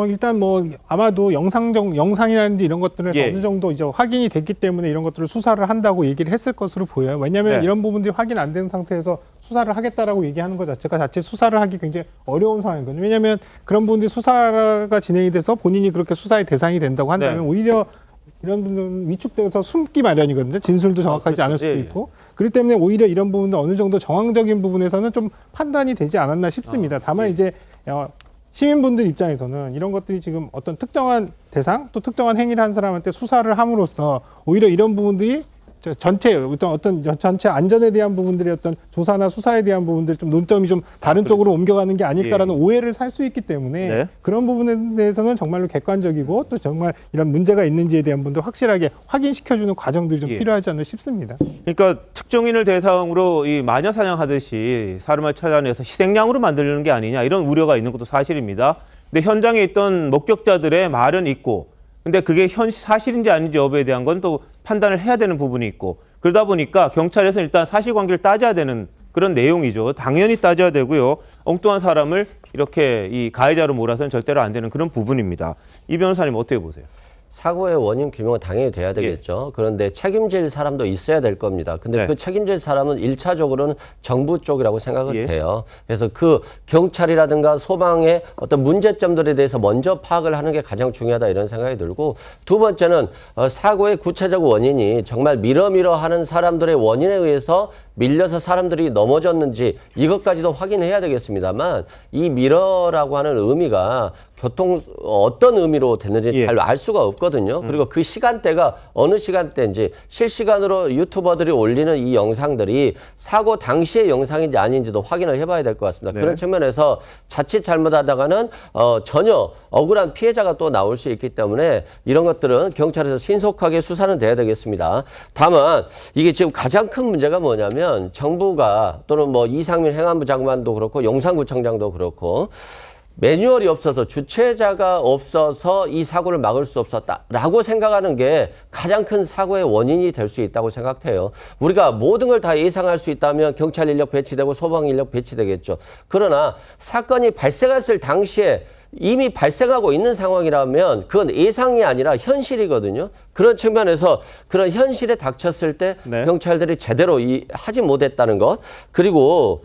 G: 일단 뭐 아마도 영상이라든지 이런 것들은
A: 예.
G: 어느 정도 이제 확인이 됐기 때문에 이런 것들을 수사를 한다고 얘기를 했을 것으로 보여요. 왜냐하면
A: 네.
G: 이런 부분들이 확인 안 된 상태에서 수사를 하겠다라고 얘기하는 것 자체가 자체 수사를 하기 굉장히 어려운 상황이거든요. 왜냐하면 그런 부분들이 수사가 진행이 돼서 본인이 그렇게 수사의 대상이 된다고 한다면
A: 네.
G: 오히려 이런 분들은 위축돼서 숨기 마련이거든요. 진술도 정확하지 않을 수도
A: 예, 예.
G: 있고. 그렇기 때문에 오히려 이런 부분도 어느 정도 정황적인 부분에서는 좀 판단이 되지 않았나 싶습니다. 다만 이제 시민분들 입장에서는 이런 것들이 지금 어떤 특정한 대상 또 특정한 행위를 한 사람한테 수사를 함으로써 오히려 이런 부분들이 전체 안전에 대한 부분들의 어떤 조사나 수사에 대한 부분들 좀 논점이 좀 다른 쪽으로 옮겨가는 게 아닐까라는 오해를 살 수 있기 때문에
A: 네.
G: 그런 부분에 대해서는 정말로 객관적이고 또 정말 이런 문제가 있는지에 대한 부분도 확실하게 확인시켜주는 과정들이 좀 필요하지 않나 싶습니다.
A: 그러니까 특정인을 대상으로 이 마녀 사냥하듯이 사람을 찾아내서 희생양으로 만들려는 게 아니냐 이런 우려가 있는 것도 사실입니다. 근데 현장에 있던 목격자들의 말은 있고 근데 그게 사실인지 아닌지 여부에 대한 건 또 판단을 해야 되는 부분이 있고 그러다 보니까 경찰에서 일단 사실관계를 따져야 되는 그런 내용이죠. 당연히 따져야 되고요. 엉뚱한 사람을 이렇게 이 가해자로 몰아서는 절대로 안 되는 그런 부분입니다. 이 변호사님 어떻게 보세요?
K: 사고의 원인 규명은 당연히 돼야 되겠죠. 그런데 책임질 사람도 있어야 될 겁니다. 근데
A: 네.
K: 그 책임질 사람은 1차적으로는 정부 쪽이라고 생각을
A: 예.
K: 해요. 그래서 그 경찰이라든가 소방의 어떤 문제점들에 대해서 먼저 파악을 하는 게 가장 중요하다 이런 생각이 들고 두 번째는 사고의 구체적 원인이 정말 밀어 하는 사람들의 원인에 의해서 밀려서 사람들이 넘어졌는지 이것까지도 확인해야 되겠습니다만 이 밀어라고 하는 의미가 어떤 의미로 됐는지 잘 알 수가 없거든요. 그리고 그 시간대가 어느 시간대인지 실시간으로 유튜버들이 올리는 이 영상들이 사고 당시의 영상인지 아닌지도 확인을 해봐야 될 것 같습니다.
A: 네.
K: 그런 측면에서 자칫 잘못하다가는 전혀 억울한 피해자가 또 나올 수 있기 때문에 이런 것들은 경찰에서 신속하게 수사는 돼야 되겠습니다. 다만 이게 지금 가장 큰 문제가 뭐냐면 정부가 또는 뭐 이상민 행안부 장관도 그렇고 용산구청장도 그렇고 매뉴얼이 없어서 주체자가 없어서 이 사고를 막을 수 없었다라고 생각하는 게 가장 큰 사고의 원인이 될 수 있다고 생각해요. 우리가 모든 걸 다 예상할 수 있다면 경찰 인력 배치되고 소방 인력 배치되겠죠. 그러나 사건이 발생했을 당시에 이미 발생하고 있는 상황이라면 그건 예상이 아니라 현실이거든요. 그런 측면에서 그런 현실에 닥쳤을 때
A: 네.
K: 경찰들이 제대로 하지 못했다는 것 그리고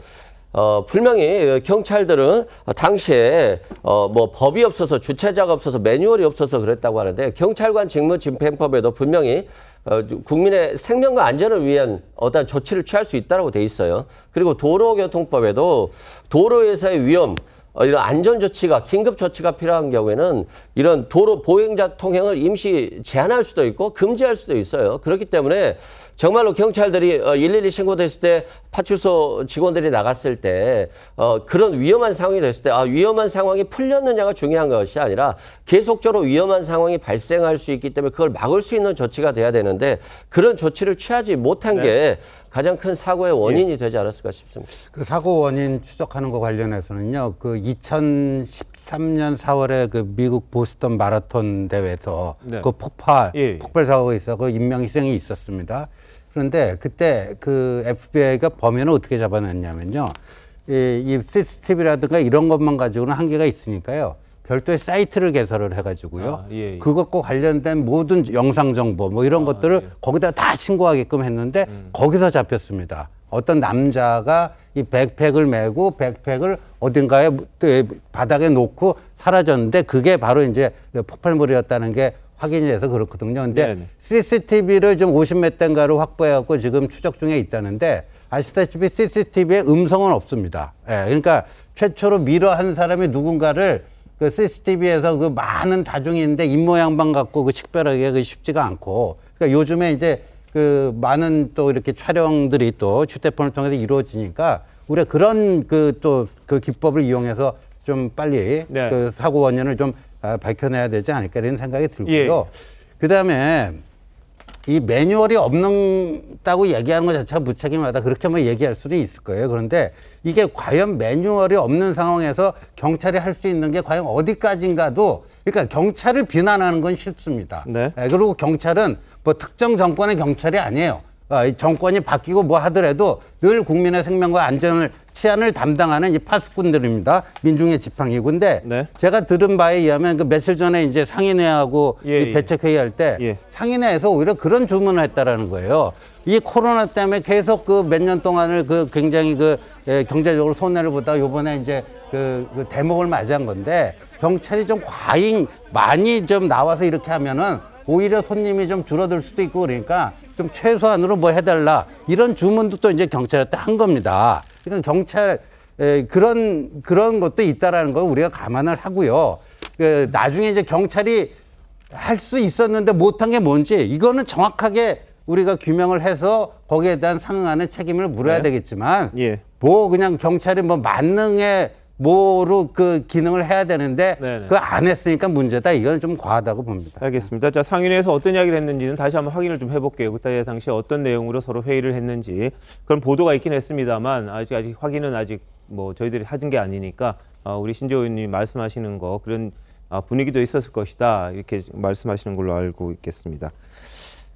K: 분명히 경찰들은 당시에 뭐 법이 없어서 주체자가 없어서 매뉴얼이 없어서 그랬다고 하는데 경찰관 직무집행법에도 분명히 국민의 생명과 안전을 위한 어떤 조치를 취할 수 있다고 돼 있어요. 그리고 도로교통법에도 도로에서의 위험 이런 안전조치가 긴급조치가 필요한 경우에는 이런 도로 보행자 통행을 임시 제한할 수도 있고 금지할 수도 있어요. 그렇기 때문에 정말로 경찰들이 112 신고됐을 때 파출소 직원들이 나갔을 때 그런 위험한 상황이 됐을 때 위험한 상황이 풀렸느냐가 중요한 것이 아니라 계속적으로 위험한 상황이 발생할 수 있기 때문에 그걸 막을 수 있는 조치가 돼야 되는데 그런 조치를 취하지 못한 게 가장 큰 사고의 원인이 되지 않았을까 싶습니다.
J: 그 사고 원인 추적하는 거 관련해서는요, 그 2013년 4월에 그 미국 보스턴 마라톤 대회에서 그 폭발 사고가 있어, 그 인명 희생이 있었습니다. 그런데 그때 그 FBI가 범인을 어떻게 잡아냈냐면요, 이 CCTV라든가 이런 것만 가지고는 한계가 있으니까요. 별도의 사이트를 개설을 해가지고요. 그것과 관련된 모든 영상 정보 뭐 이런 것들을 거기다 다 신고하게끔 했는데 거기서 잡혔습니다. 어떤 남자가 이 백팩을 메고 백팩을 어딘가에 바닥에 놓고 사라졌는데 그게 바로 이제 폭발물이었다는 게 확인이 돼서 그렇거든요. 근데 CCTV를 좀 50몇 대인가를 확보해갖고 지금 추적 중에 있다는데 아시다시피 CCTV에 음성은 없습니다. 그러니까 최초로 밀어한 사람이 누군가를 그 CCTV에서 그 많은 다중이 있는데 입모양만 갖고 그 식별하기가 쉽지가 않고. 그러니까 요즘에 이제 그 많은 또 이렇게 촬영들이 또 휴대폰을 통해서 이루어지니까 우리가 그런 그 기법을 이용해서 좀 빨리
A: 네.
J: 그 사고 원인을 좀 밝혀내야 되지 않을까 이런 생각이 들고요.
A: 예.
J: 그다음에 이 매뉴얼이 없는다고 얘기하는 것 자체가 무책임하다 그렇게 뭐 얘기할 수도 있을 거예요. 그런데 이게 과연 매뉴얼이 없는 상황에서 경찰이 할 수 있는 게 과연 어디까지인가도 그러니까 경찰을 비난하는 건 쉽습니다.
A: 네.
J: 그리고 경찰은 뭐 특정 정권의 경찰이 아니에요. 이 정권이 바뀌고 뭐 하더라도 늘 국민의 생명과 안전을 치안을 담당하는 이 파수꾼들입니다. 민중의 지팡이고. 근데
A: 네.
J: 제가 들은 바에 의하면 그 며칠 전에 이제 상인회하고 이 대책회의 할 때 상인회에서 오히려 그런 주문을 했다라는 거예요. 이 코로나 때문에 계속 그 몇 년 동안을 그 굉장히 그 경제적으로 손해를 보다가 요번에 이제 그 대목을 맞이한 건데 경찰이 좀 많이 좀 나와서 이렇게 하면은 오히려 손님이 좀 줄어들 수도 있고 그러니까 좀 최소한으로 뭐 해달라 이런 주문도 또 이제 경찰한테 한 겁니다. 그러니까 경찰 그런 것도 있다라는 걸 우리가 감안을 하고요. 나중에 이제 경찰이 할 수 있었는데 못한 게 뭔지 이거는 정확하게 우리가 규명을 해서 거기에 대한 상응하는 책임을 물어야 되겠지만 뭐 그냥 경찰이 뭐 만능의 뭐로 그 기능을 해야 되는데 그걸 안 했으니까 문제다. 이건 좀 과하다고 봅니다.
A: 알겠습니다. 자, 상인회에서 어떤 이야기를 했는지는 다시 한번 확인을 좀 해볼게요. 그때 당시 어떤 내용으로 서로 회의를 했는지 그런 보도가 있긴 했습니다만 아직 확인은 아직 뭐 저희들이 하진 게 아니니까 우리 신재호 의원님이 말씀하시는 거 그런 분위기도 있었을 것이다 이렇게 말씀하시는 걸로 알고 있겠습니다.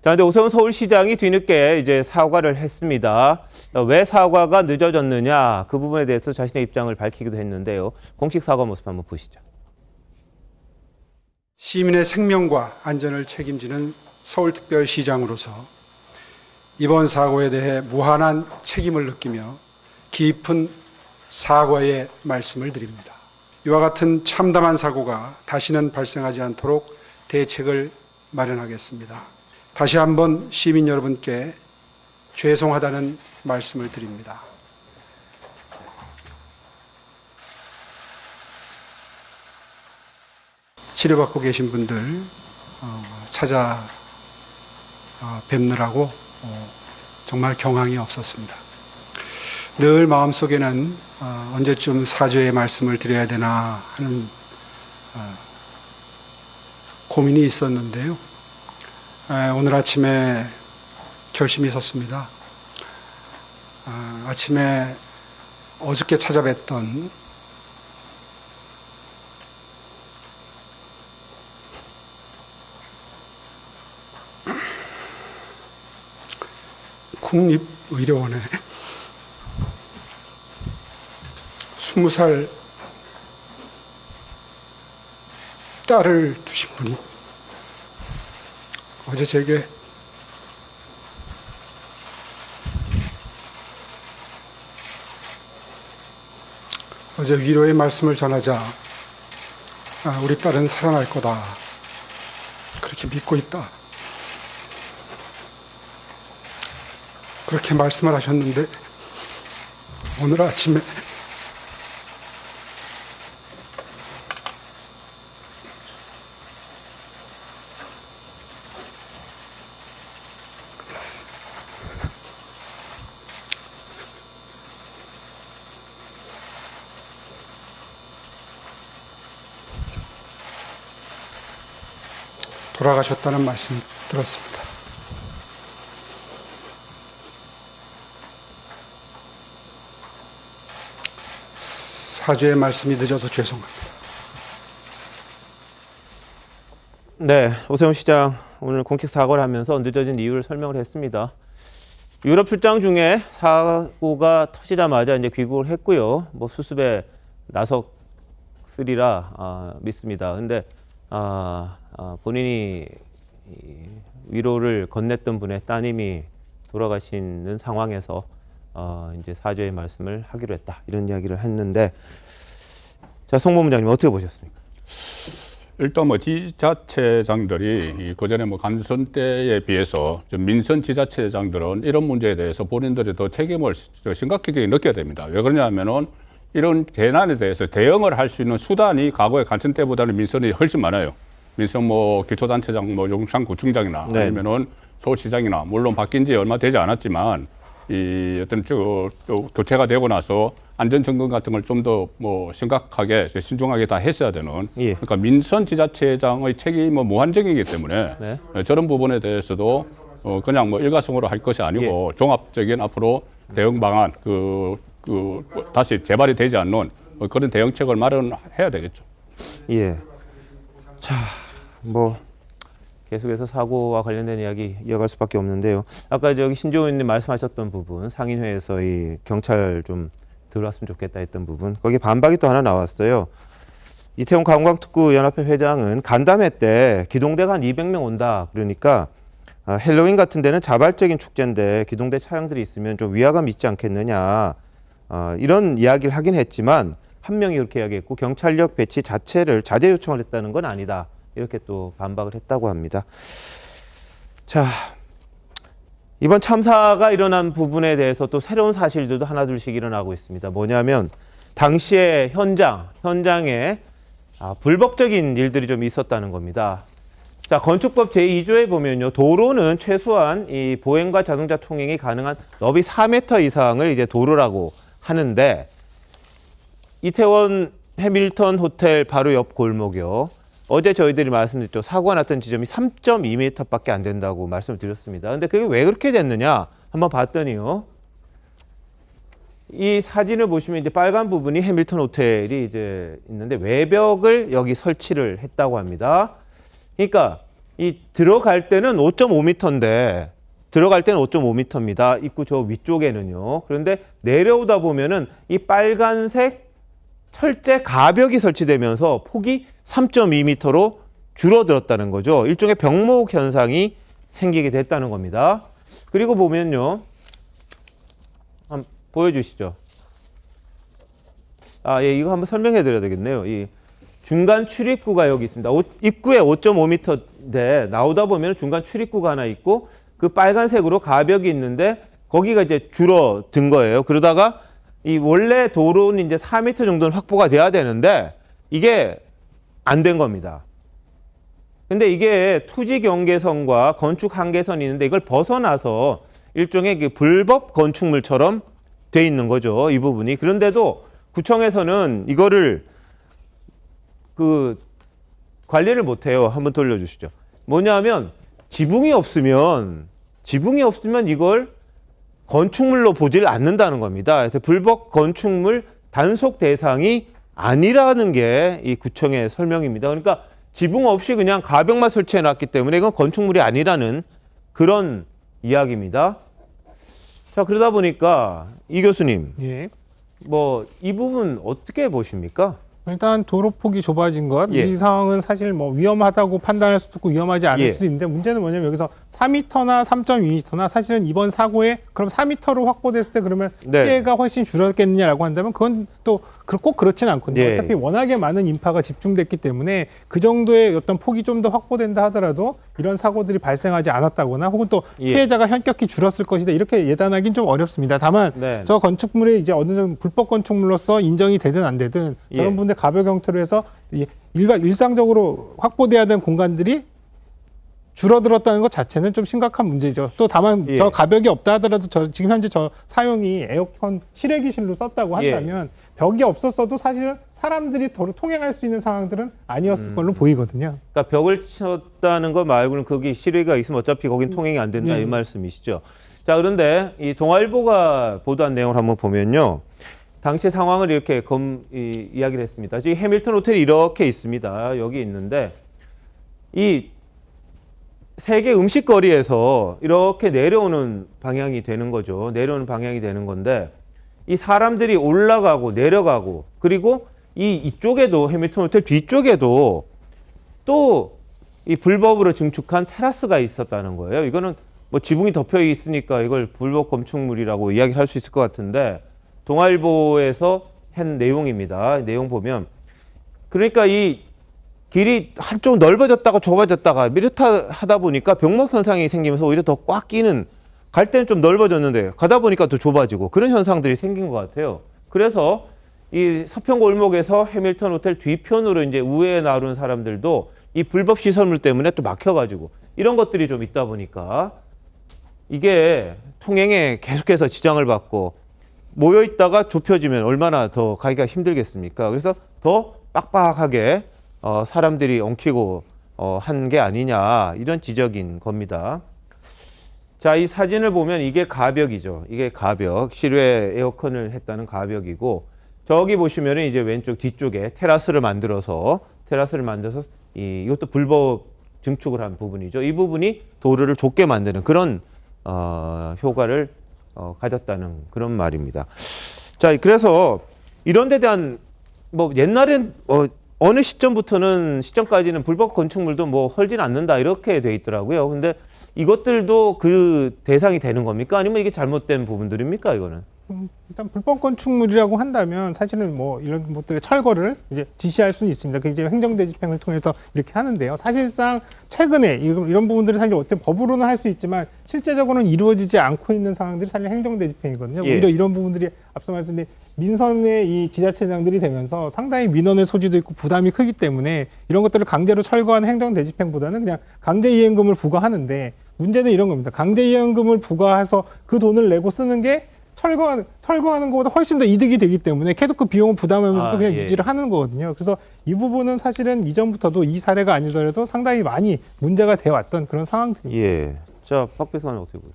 A: 자, 근데 오세훈 서울시장이 뒤늦게 이제 사과를 했습니다. 왜 사과가 늦어졌느냐 그 부분에 대해서 자신의 입장을 밝히기도 했는데요. 공식 사과 모습 한번 보시죠.
R: 시민의 생명과 안전을 책임지는 서울특별시장으로서 이번 사고에 대해 무한한 책임을 느끼며 깊은 사과의 말씀을 드립니다. 이와 같은 참담한 사고가 다시는 발생하지 않도록 대책을 마련하겠습니다. 다시 한번 시민 여러분께 죄송하다는 말씀을 드립니다. 치료받고 계신 분들 찾아 뵙느라고 정말 경황이 없었습니다. 늘 마음속에는 언제쯤 사죄의 말씀을 드려야 되나 하는 고민이 있었는데요. 오늘 아침에 결심이 섰습니다. 아침에 어저께 찾아뵀던 국립의료원에 20살 딸을 두신 분이 어제 제게 어제 위로의 말씀을 전하자 우리 딸은 살아날 거다 그렇게 믿고 있다 그렇게 말씀을 하셨는데 오늘 아침에 돌아가셨다는 말씀 들었습니다. 사죄의 말씀이 늦어서 죄송합니다.
A: 네, 오세훈 시장 오늘 공식 사과를 하면서 늦어진 이유를 설명을 했습니다. 유럽 출장 중에 사고가 터지자마자 이제 귀국을 했고요. 뭐 수습에 나섰으리라 믿습니다. 근데 본인이 위로를 건넸던 분의 따님이 돌아가시는 상황에서 이제 사죄의 말씀을 하기로 했다 이런 이야기를 했는데, 자, 송 본부장님 어떻게 보셨습니까?
H: 일단 뭐 지자체장들이 그전에 뭐 간선 때에 비해서 좀 민선 지자체장들은 이런 문제에 대해서 본인들이 더 책임을 심각하게 느껴야 됩니다. 왜 그러냐면은 이런 재난에 대해서 대응을 할 수 있는 수단이 과거의 간선 때보다는 민선이 훨씬 많아요. 민선 뭐 기초단체장, 뭐 용산구청장이나 아니면은 서울시장이나 물론 바뀐 지 얼마 되지 않았지만 이 어떤 교체가 되고 나서 안전 점검 같은 걸 좀 더 뭐 심각하게 신중하게 다 했어야 되는 그러니까 민선 지자체장의 책임은 무한정이기 때문에 저런 부분에 대해서도 그냥 뭐 일가성으로 할 것이 아니고 종합적인 앞으로 대응 방안 다시 재발이 되지 않는 그런 대응책을 마련해야 되겠죠.
A: 예. 자, 뭐 계속해서 사고와 관련된 이야기 이어갈 수밖에 없는데요. 아까 저기 신조호 의원님 말씀하셨던 부분, 상인회에서 이 경찰 좀 들어왔으면 좋겠다 했던 부분, 거기에 반박이 또 하나 나왔어요. 이태원 관광특구연합회 회장은 간담회 때 기동대가 한 200명 온다. 그러니까 헬로윈 같은 데는 자발적인 축제인데 기동대 차량들이 있으면 좀 위화감 있지 않겠느냐. 이런 이야기를 하긴 했지만 한 명이 그렇게 이야기했고 경찰력 배치 자체를 자제 요청을 했다는 건 아니다. 이렇게 또 반박을 했다고 합니다. 자, 이번 참사가 일어난 부분에 대해서 또 새로운 사실들도 하나둘씩 일어나고 있습니다. 뭐냐면 당시에 현장에 불법적인 일들이 좀 있었다는 겁니다. 자, 건축법 제2조에 보면요, 도로는 최소한 이 보행과 자동차 통행이 가능한 너비 4m 이상을 이제 도로라고 하는데, 이태원 해밀턴 호텔 바로 옆 골목이요. 어제 저희들이 말씀드렸죠. 사고가 났던 지점이 3.2m밖에 안 된다고 말씀을 드렸습니다. 근데 그게 왜 그렇게 됐느냐? 한번 봤더니요. 이 사진을 보시면 이제 빨간 부분이 해밀턴 호텔이 이제 있는데 외벽을 여기 설치를 했다고 합니다. 그러니까 이 들어갈 때는 5.5m입니다. 입구 저 위쪽에는요. 그런데 내려오다 보면은 이 빨간색 철제 가벽이 설치되면서 폭이 3.2m로 줄어들었다는 거죠. 일종의 병목 현상이 생기게 됐다는 겁니다. 그리고 보면요. 한번 보여주시죠. 예, 이거 한번 설명해 드려야 되겠네요. 이 중간 출입구가 여기 있습니다. 입구에 5.5m인데 나오다 보면 중간 출입구가 하나 있고 그 빨간색으로 가벽이 있는데 거기가 이제 줄어든 거예요. 그러다가 이 원래 도로는 이제 4m 정도는 확보가 돼야 되는데 이게 안 된 겁니다. 근데 이게 투지 경계선과 건축 한계선이 있는데 이걸 벗어나서 일종의 그 불법 건축물처럼 돼 있는 거죠. 이 부분이. 그런데도 구청에서는 이거를 관리를 못 해요. 한번 돌려주시죠. 뭐냐면 지붕이 없으면 이걸 건축물로 보질 않는다는 겁니다. 그래서 불법 건축물 단속 대상이 아니라는 게 이 구청의 설명입니다. 그러니까 지붕 없이 그냥 가벽만 설치해 놨기 때문에 이건 건축물이 아니라는 그런 이야기입니다. 자, 그러다 보니까 이 교수님, 뭐 이 부분 어떻게 보십니까?
G: 일단 도로폭이 좁아진 것, 이 상황은 사실 뭐 위험하다고 판단할 수도 있고 위험하지 않을 수도 있는데 문제는 뭐냐면 여기서 4m나 3.2m나 사실은 이번 사고에 그럼 4m로 확보됐을 때 그러면 피해가 훨씬 줄었겠느냐라고 한다면 그건 또 꼭 그렇지는 않거든요. 어차피 워낙에 많은 인파가 집중됐기 때문에 그 정도의 어떤 폭이 좀 더 확보된다 하더라도 이런 사고들이 발생하지 않았다거나 혹은 또 피해자가 현격히 줄었을 것이다 이렇게 예단하기는 좀 어렵습니다. 다만 저 건축물이 이제 어느 정도 불법 건축물로서 인정이 되든 안 되든 저런 분들 가벽 형태로 해서 일상적으로 확보돼야 되는 공간들이 줄어들었다는 것 자체는 좀 심각한 문제죠. 또 다만 저 가벽이 없다 하더라도 지금 현재 저 사용이 에어컨 실외기실로 썼다고 한다면 벽이 없었어도 사실은 사람들이 도로 통행할 수 있는 상황들은 아니었을 걸로 보이거든요.
A: 그러니까 벽을 쳤다는 것 말고는 거기 실외가 있으면 어차피 거긴 통행이 안 된다 이 말씀이시죠. 자, 그런데 이 동아일보가 보도한 내용을 한번 보면요. 당시 상황을 이렇게 이야기를 했습니다. 지금 해밀턴 호텔이 이렇게 있습니다. 여기 있는데 이 세계 음식거리에서 이렇게 내려오는 방향이 되는 거죠. 내려오는 방향이 되는 건데 이 사람들이 올라가고 내려가고 그리고 이쪽에도 해밀턴 호텔 뒤쪽에도 또 이 불법으로 증축한 테라스가 있었다는 거예요. 이거는 뭐 지붕이 덮여 있으니까 이걸 불법 건축물이라고 이야기를 할 수 있을 것 같은데 동아일보에서 한 내용입니다. 내용 보면 그러니까 이 길이 한쪽 넓어졌다가 좁아졌다가 이렇다 하다 보니까 병목 현상이 생기면서 오히려 더 꽉 끼는 갈 때는 좀 넓어졌는데 가다 보니까 또 좁아지고 그런 현상들이 생긴 것 같아요. 그래서 이 서평골목에서 해밀턴 호텔 뒤편으로 이제 우회에 나오는 사람들도 이 불법 시설물 때문에 또 막혀가지고 이런 것들이 좀 있다 보니까 이게 통행에 계속해서 지장을 받고 모여 있다가 좁혀지면 얼마나 더 가기가 힘들겠습니까? 그래서 더 빡빡하게 사람들이 엉키고 한 게 아니냐 이런 지적인 겁니다. 자, 이 사진을 보면 이게 가벽이죠. 이게 가벽, 실외 에어컨을 했다는 가벽이고 저기 보시면 이제 왼쪽 뒤쪽에 테라스를 만들어서 이것도 불법 증축을 한 부분이죠. 이 부분이 도로를 좁게 만드는 그런 효과를 가졌다는 그런 말입니다. 자, 그래서 이런 데 대한 뭐 옛날엔 어느 시점까지는 불법 건축물도 뭐 헐진 않는다 이렇게 돼 있더라고요. 근데 이것들도 그 대상이 되는 겁니까? 아니면 이게 잘못된 부분들입니까? 이거는?
G: 일단 불법 건축물이라고 한다면 사실은 뭐 이런 것들의 철거를 이제 지시할 수는 있습니다. 그 이제 행정대 집행을 통해서 이렇게 하는데요. 사실상 최근에 이런 부분들을 사실 어떻게 법으로는 할 수 있지만 실제적으로는 이루어지지 않고 있는 상황들이 사실 행정대 집행이거든요.
A: 예.
G: 오히려 이런 부분들이 앞서 말씀드린 민선의 이 지자체장들이 되면서 상당히 민원의 소지도 있고 부담이 크기 때문에 이런 것들을 강제로 철거하는 행정대 집행보다는 그냥 강제이행금을 부과하는데 문제는 이런 겁니다. 강제이행금을 부과해서 그 돈을 내고 쓰는 게 철거하는 것보다 훨씬 더 이득이 되기 때문에 계속 그 비용을 부담하면서도 그냥 유지를 하는 거거든요. 그래서 이 부분은 사실은 이전부터도 이 사례가 아니더라도 상당히 많이 문제가 되어 왔던 그런 상황들입니다.
A: 예. 자, 박 변호사는 어떻게 보세요?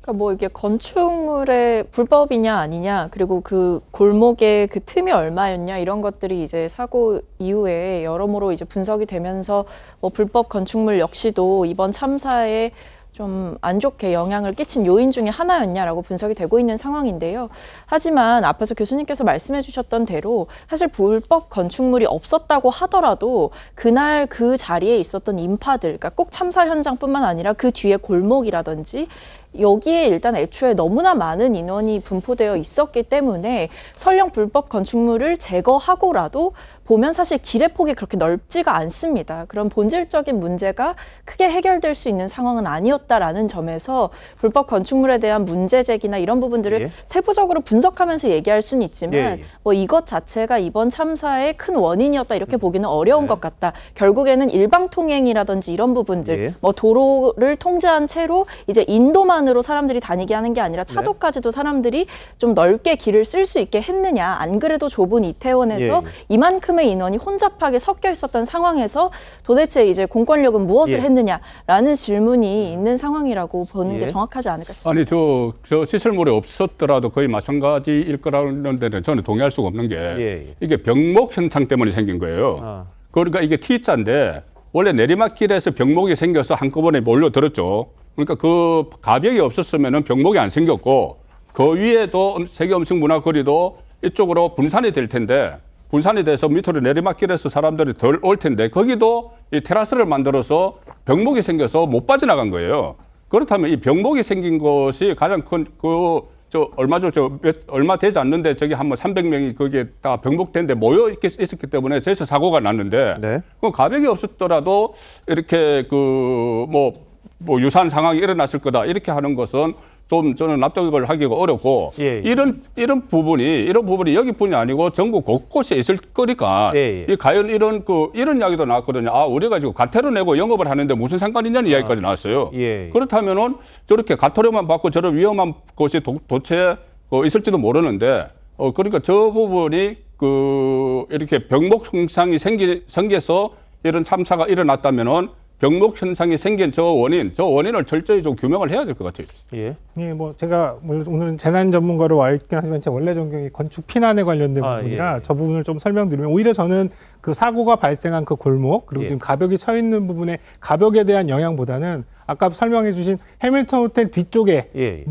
N: 그러니까 뭐 이게 건축물의 불법이냐 아니냐, 그리고 그 골목의 그 틈이 얼마였냐 이런 것들이 이제 사고 이후에 여러모로 이제 분석이 되면서 뭐 불법 건축물 역시도 이번 참사에 좀 안 좋게 영향을 끼친 요인 중에 하나였냐라고 분석이 되고 있는 상황인데요. 하지만 앞에서 교수님께서 말씀해 주셨던 대로 사실 불법 건축물이 없었다고 하더라도 그날 그 자리에 있었던 인파들, 그러니까 꼭 참사 현장뿐만 아니라 그 뒤에 골목이라든지 여기에 일단 애초에 너무나 많은 인원이 분포되어 있었기 때문에 설령 불법 건축물을 제거하고라도 보면 사실 길의 폭이 그렇게 넓지가 않습니다. 그런 본질적인 문제가 크게 해결될 수 있는 상황은 아니었다라는 점에서 불법 건축물에 대한 문제 제기나 이런 부분들을 세부적으로 분석하면서 얘기할 수는 있지만 뭐 이것 자체가 이번 참사의 큰 원인이었다 이렇게 보기는 어려운 것 같다. 결국에는 일방 통행이라든지 이런 부분들, 뭐 도로를 통제한 채로 이제 인도만으로 사람들이 다니게 하는 게 아니라 차도까지도 사람들이 좀 넓게 길을 쓸 수 있게 했느냐. 안 그래도 좁은 이태원에서 이만큼의 인원이 혼잡하게 섞여 있었던 상황에서 도대체 이제 공권력은 무엇을 했느냐라는 질문이 있는 상황이라고 보는 게 정확하지 않을까 싶습니다.
H: 아니 저 시설물이 없었더라도 거의 마찬가지일 거라는 데는 저는 동의할 수가 없는 게 이게 병목 현상 때문에 생긴 거예요. 그러니까 이게 T자인데 원래 내리막길에서 병목이 생겨서 한꺼번에 몰려들었죠. 그러니까 그 가벽이 없었으면 병목이 안 생겼고 그 위에도 세계음식문화거리도 이쪽으로 분산이 될 텐데 분산이 돼서 밑으로 내리막길에서 사람들이 덜 올 텐데 거기도 이 테라스를 만들어서 병목이 생겨서 못 빠져나간 거예요. 그렇다면 이 병목이 생긴 것이 가장 큰 얼마 되지 않는데 저기 한번 300명이 거기에 다 병목된 데 모여 있었기 때문에 저기서 사고가 났는데 그 가벽이 없었더라도 이렇게 뭐 유사한 상황이 일어났을 거다 이렇게 하는 것은 좀 저는 납득을 하기가 어렵고 이런 부분이 여기뿐이 아니고 전국 곳곳에 있을 거니까 이 과연 이런 이야기도 나왔거든요. 아 우리가 지금 가태료 내고 영업을 하는데 무슨 상관이냐는 이야기까지 나왔어요. 그렇다면은 저렇게 가태료만 받고 저런 위험한 곳이 도대체 있을지도 모르는데 그러니까 저 부분이 이렇게 병목 현상이 생겨서 이런 참사가 일어났다면은. 병목 현상이 생긴 저 원인을 철저히 좀 규명을 해야 될 것 같아요.
G: 뭐 제가 오늘은 재난 전문가로 와 있긴 하지만 제 원래 전공이 건축 피난에 관련된 부분이라 저 부분을 좀 설명드리면 오히려 저는 그 사고가 발생한 그 골목 그리고 지금 가벽이 쳐 있는 부분에 가벽에 대한 영향보다는 아까 설명해 주신 해밀턴 호텔 뒤쪽에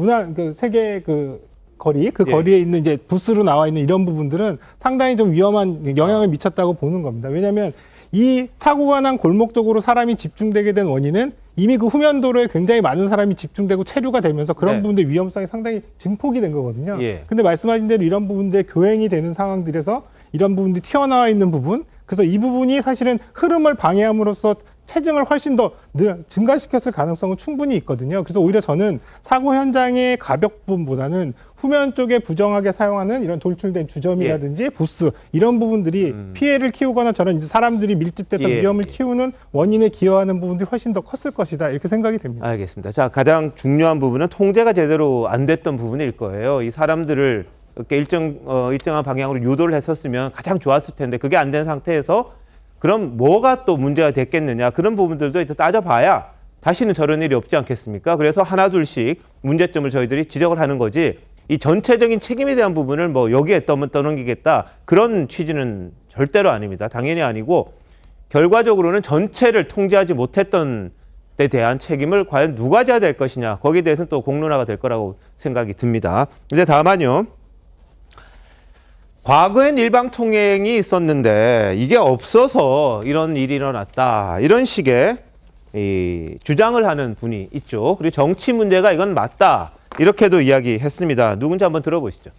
G: 세계 거리에 있는 이제 부스로 나와 있는 이런 부분들은 상당히 좀 위험한 영향을 미쳤다고 보는 겁니다. 왜냐하면 이 사고가 난 골목 쪽으로 사람이 집중되게 된 원인은 이미 그 후면도로에 굉장히 많은 사람이 집중되고 체류가 되면서 그런 부분들 위험성이 상당히 증폭이 된 거거든요. 근데 말씀하신 대로 이런 부분들 교행이 되는 상황들에서 이런 부분들이 튀어나와 있는 부분, 그래서 이 부분이 사실은 흐름을 방해함으로써 체증을 훨씬 더 증가시켰을 가능성은 충분히 있거든요. 그래서 오히려 저는 사고 현장의 가볍음보다는 후면 쪽에 부정하게 사용하는 이런 돌출된 주점이라든지 부스 이런 부분들이 피해를 키우거나 저런 이제 사람들이 밀집돼서 위험을 키우는 원인에 기여하는 부분들이 훨씬 더 컸을 것이다 이렇게 생각이 됩니다.
A: 알겠습니다. 자, 가장 중요한 부분은 통제가 제대로 안 됐던 부분일 거예요. 이 사람들을 이렇게 일정한 방향으로 유도를 했었으면 가장 좋았을 텐데 그게 안 된 상태에서 그럼 뭐가 또 문제가 됐겠느냐 그런 부분들도 이제 따져봐야 다시는 저런 일이 없지 않겠습니까? 그래서 하나 둘씩 문제점을 저희들이 지적을 하는 거지 이 전체적인 책임에 대한 부분을 뭐 여기에 떠넘기겠다 그런 취지는 절대로 아닙니다. 당연히 아니고 결과적으로는 전체를 통제하지 못했던 데 대한 책임을 과연 누가 져야 될 것이냐 거기에 대해서는 또 공론화가 될 거라고 생각이 듭니다. 이제 다만요. 과거엔 일방통행이 있었는데 이게 없어서 이런 일이 일어났다. 이런 식의 주장을 하는 분이 있죠. 그리고 정치 문제가 이건 맞다. 이렇게도 이야기했습니다. 누군지 한번 들어보시죠.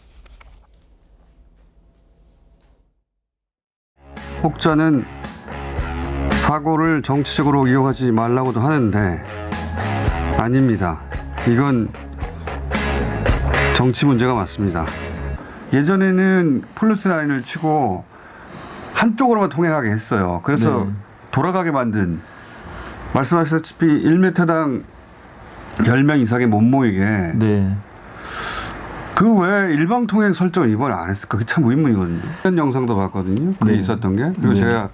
R: 혹자는 사고를 정치적으로 이용하지 말라고도 하는데 아닙니다. 이건 정치 문제가 맞습니다. 예전에는 폴리스 라인을 치고 한쪽으로만 통행하게 했어요. 그래서 돌아가게 만든 말씀하셨다시피 1m당 10명 이상이 못 모이게 그 왜 일방통행 설정을 이번에 안 했을까? 그게 참 의문이거든요. 이런 영상도 봤거든요. 그게 있었던 게. 그리고 제가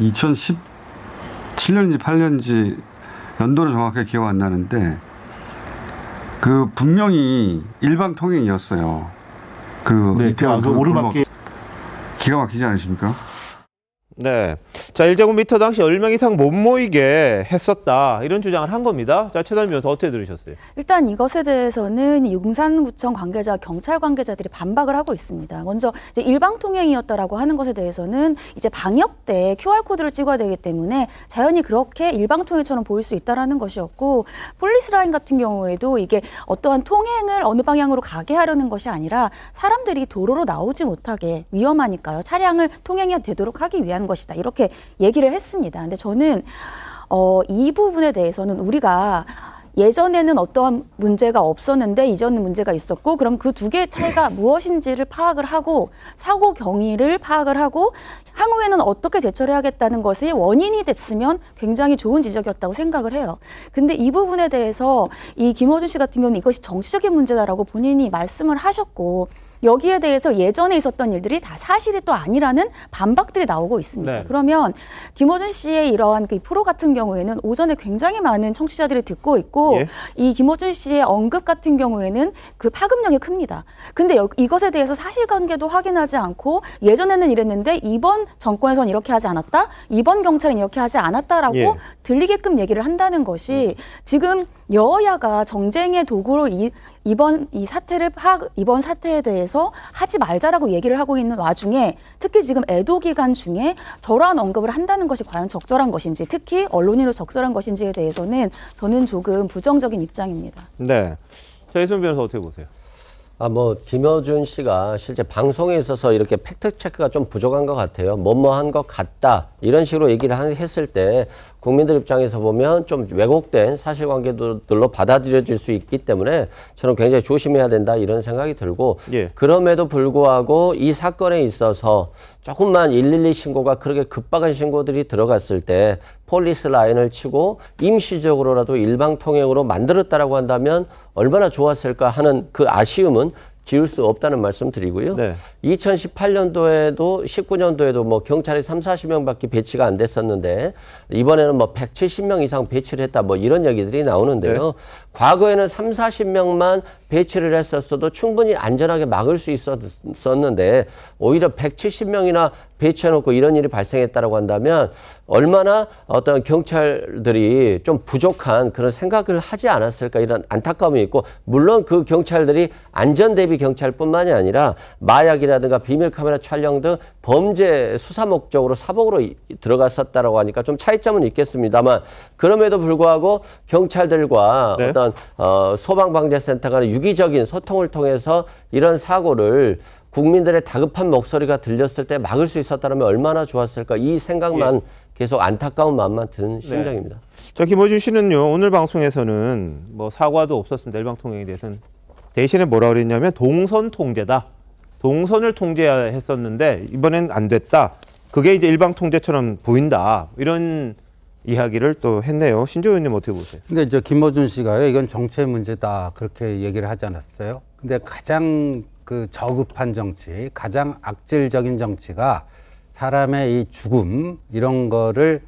R: 2017년인지 8년인지 연도는 정확하게 기억 안 나는데 그 분명히 일방통행이었어요. 오르막길 기가 막히지 않으십니까?
A: 네. 자, 1제곱미터 당시 10명 이상 못 모이게 했었다. 이런 주장을 한 겁니다. 자, 최단일 변호사 어떻게 들으셨어요?
L: 일단 이것에 대해서는 용산구청 관계자, 경찰 관계자들이 반박을 하고 있습니다. 먼저 이제 일방통행이었다라고 하는 것에 대해서는 이제 방역 때 QR코드를 찍어야 되기 때문에 자연히 그렇게 일방통행처럼 보일 수 있다라는 것이었고 폴리스라인 같은 경우에도 이게 어떠한 통행을 어느 방향으로 가게 하려는 것이 아니라 사람들이 도로로 나오지 못하게 위험하니까요. 차량을 통행이 되도록 하기 위한 것이다. 이렇게 얘기를 했습니다. 근데 저는 이 부분에 대해서는 우리가 예전에는 어떠한 문제가 없었는데 이전은 문제가 있었고 그럼 그 두 개의 차이가 무엇인지를 파악을 하고 사고 경위를 파악을 하고 향후에는 어떻게 대처를 해야겠다는 것이 원인이 됐으면 굉장히 좋은 지적이었다고 생각을 해요. 근데 이 부분에 대해서 이 김어준 씨 같은 경우는 이것이 정치적인 문제다라고 본인이 말씀을 하셨고 여기에 대해서 예전에 있었던 일들이 다 사실이 또 아니라는 반박들이 나오고 있습니다.
A: 네.
L: 그러면 김어준 씨의 이러한 그 프로 같은 경우에는 오전에 굉장히 많은 청취자들이 듣고 있고 이 김어준 씨의 언급 같은 경우에는 그 파급력이 큽니다. 근데 이것에 대해서 사실관계도 확인하지 않고 예전에는 이랬는데 이번 정권에서는 이렇게 하지 않았다? 이번 경찰은 이렇게 하지 않았다라고 들리게끔 얘기를 한다는 것이 지금 여야가 정쟁의 도구로 이번 사태에 대해서 하지 말자라고 얘기를 하고 있는 와중에 특히 지금 애도 기간 중에 저러한 언급을 한다는 것이 과연 적절한 것인지 특히 언론인으로 적절한 것인지에 대해서는 저는 조금 부정적인 입장입니다.
A: 네. 자, 이승훈 변호사 어떻게 보세요?
K: 김어준 씨가 실제 방송에 있어서 이렇게 팩트 체크가 좀 부족한 것 같아요. 뭐뭐한 것 같다. 이런 식으로 얘기를 했을 때 국민들 입장에서 보면 좀 왜곡된 사실관계들로 받아들여질 수 있기 때문에 저는 굉장히 조심해야 된다 이런 생각이 들고 그럼에도 불구하고 이 사건에 있어서 조금만 112 신고가 그렇게 급박한 신고들이 들어갔을 때 폴리스 라인을 치고 임시적으로라도 일방통행으로 만들었다라고 한다면 얼마나 좋았을까 하는 그 아쉬움은 지울 수 없다는 말씀 드리고요. 2018년도에도 19년도에도 뭐 경찰이 30-40명밖에 배치가 안 됐었는데 이번에는 뭐 170명 이상 배치를 했다 뭐 이런 얘기들이 나오는데요. 과거에는 30-40명만 배치를 했었어도 충분히 안전하게 막을 수 있었는데 오히려 170명이나 배치해놓고 이런 일이 발생했다라고 한다면 얼마나 어떤 경찰들이 좀 부족한 그런 생각을 하지 않았을까 이런 안타까움이 있고 물론 그 경찰들이 안전대비 경찰뿐만이 아니라 마약이라든가 비밀 카메라 촬영 등 범죄 수사 목적으로 사복으로 들어갔었다라고 하니까 좀 차이점은 있겠습니다만 그럼에도 불구하고 경찰들과 어떤 소방방재센터 간의 유기적인 소통을 통해서 이런 사고를 국민들의 다급한 목소리가 들렸을 때 막을 수 있었다면 얼마나 좋았을까 이 생각만 계속 안타까운 마음만 드는 심정입니다.
A: 자, 김어준 씨는요, 오늘 방송에서는 뭐 사과도 없었습니다. 일방통행에 대해서는. 대신에 뭐라 그랬냐면 동선 통제다. 동선을 통제했었는데 이번엔 안 됐다. 그게 이제 일방통제처럼 보인다. 이런 이야기를 또 했네요. 신조 의원님 어떻게 보세요?
J: 근데 저 김어준 씨가요, 이건 정치의 문제다 그렇게 얘기를 하지 않았어요. 근데 가장 그 저급한 정치, 가장 악질적인 정치가 사람의 이 죽음 이런 거를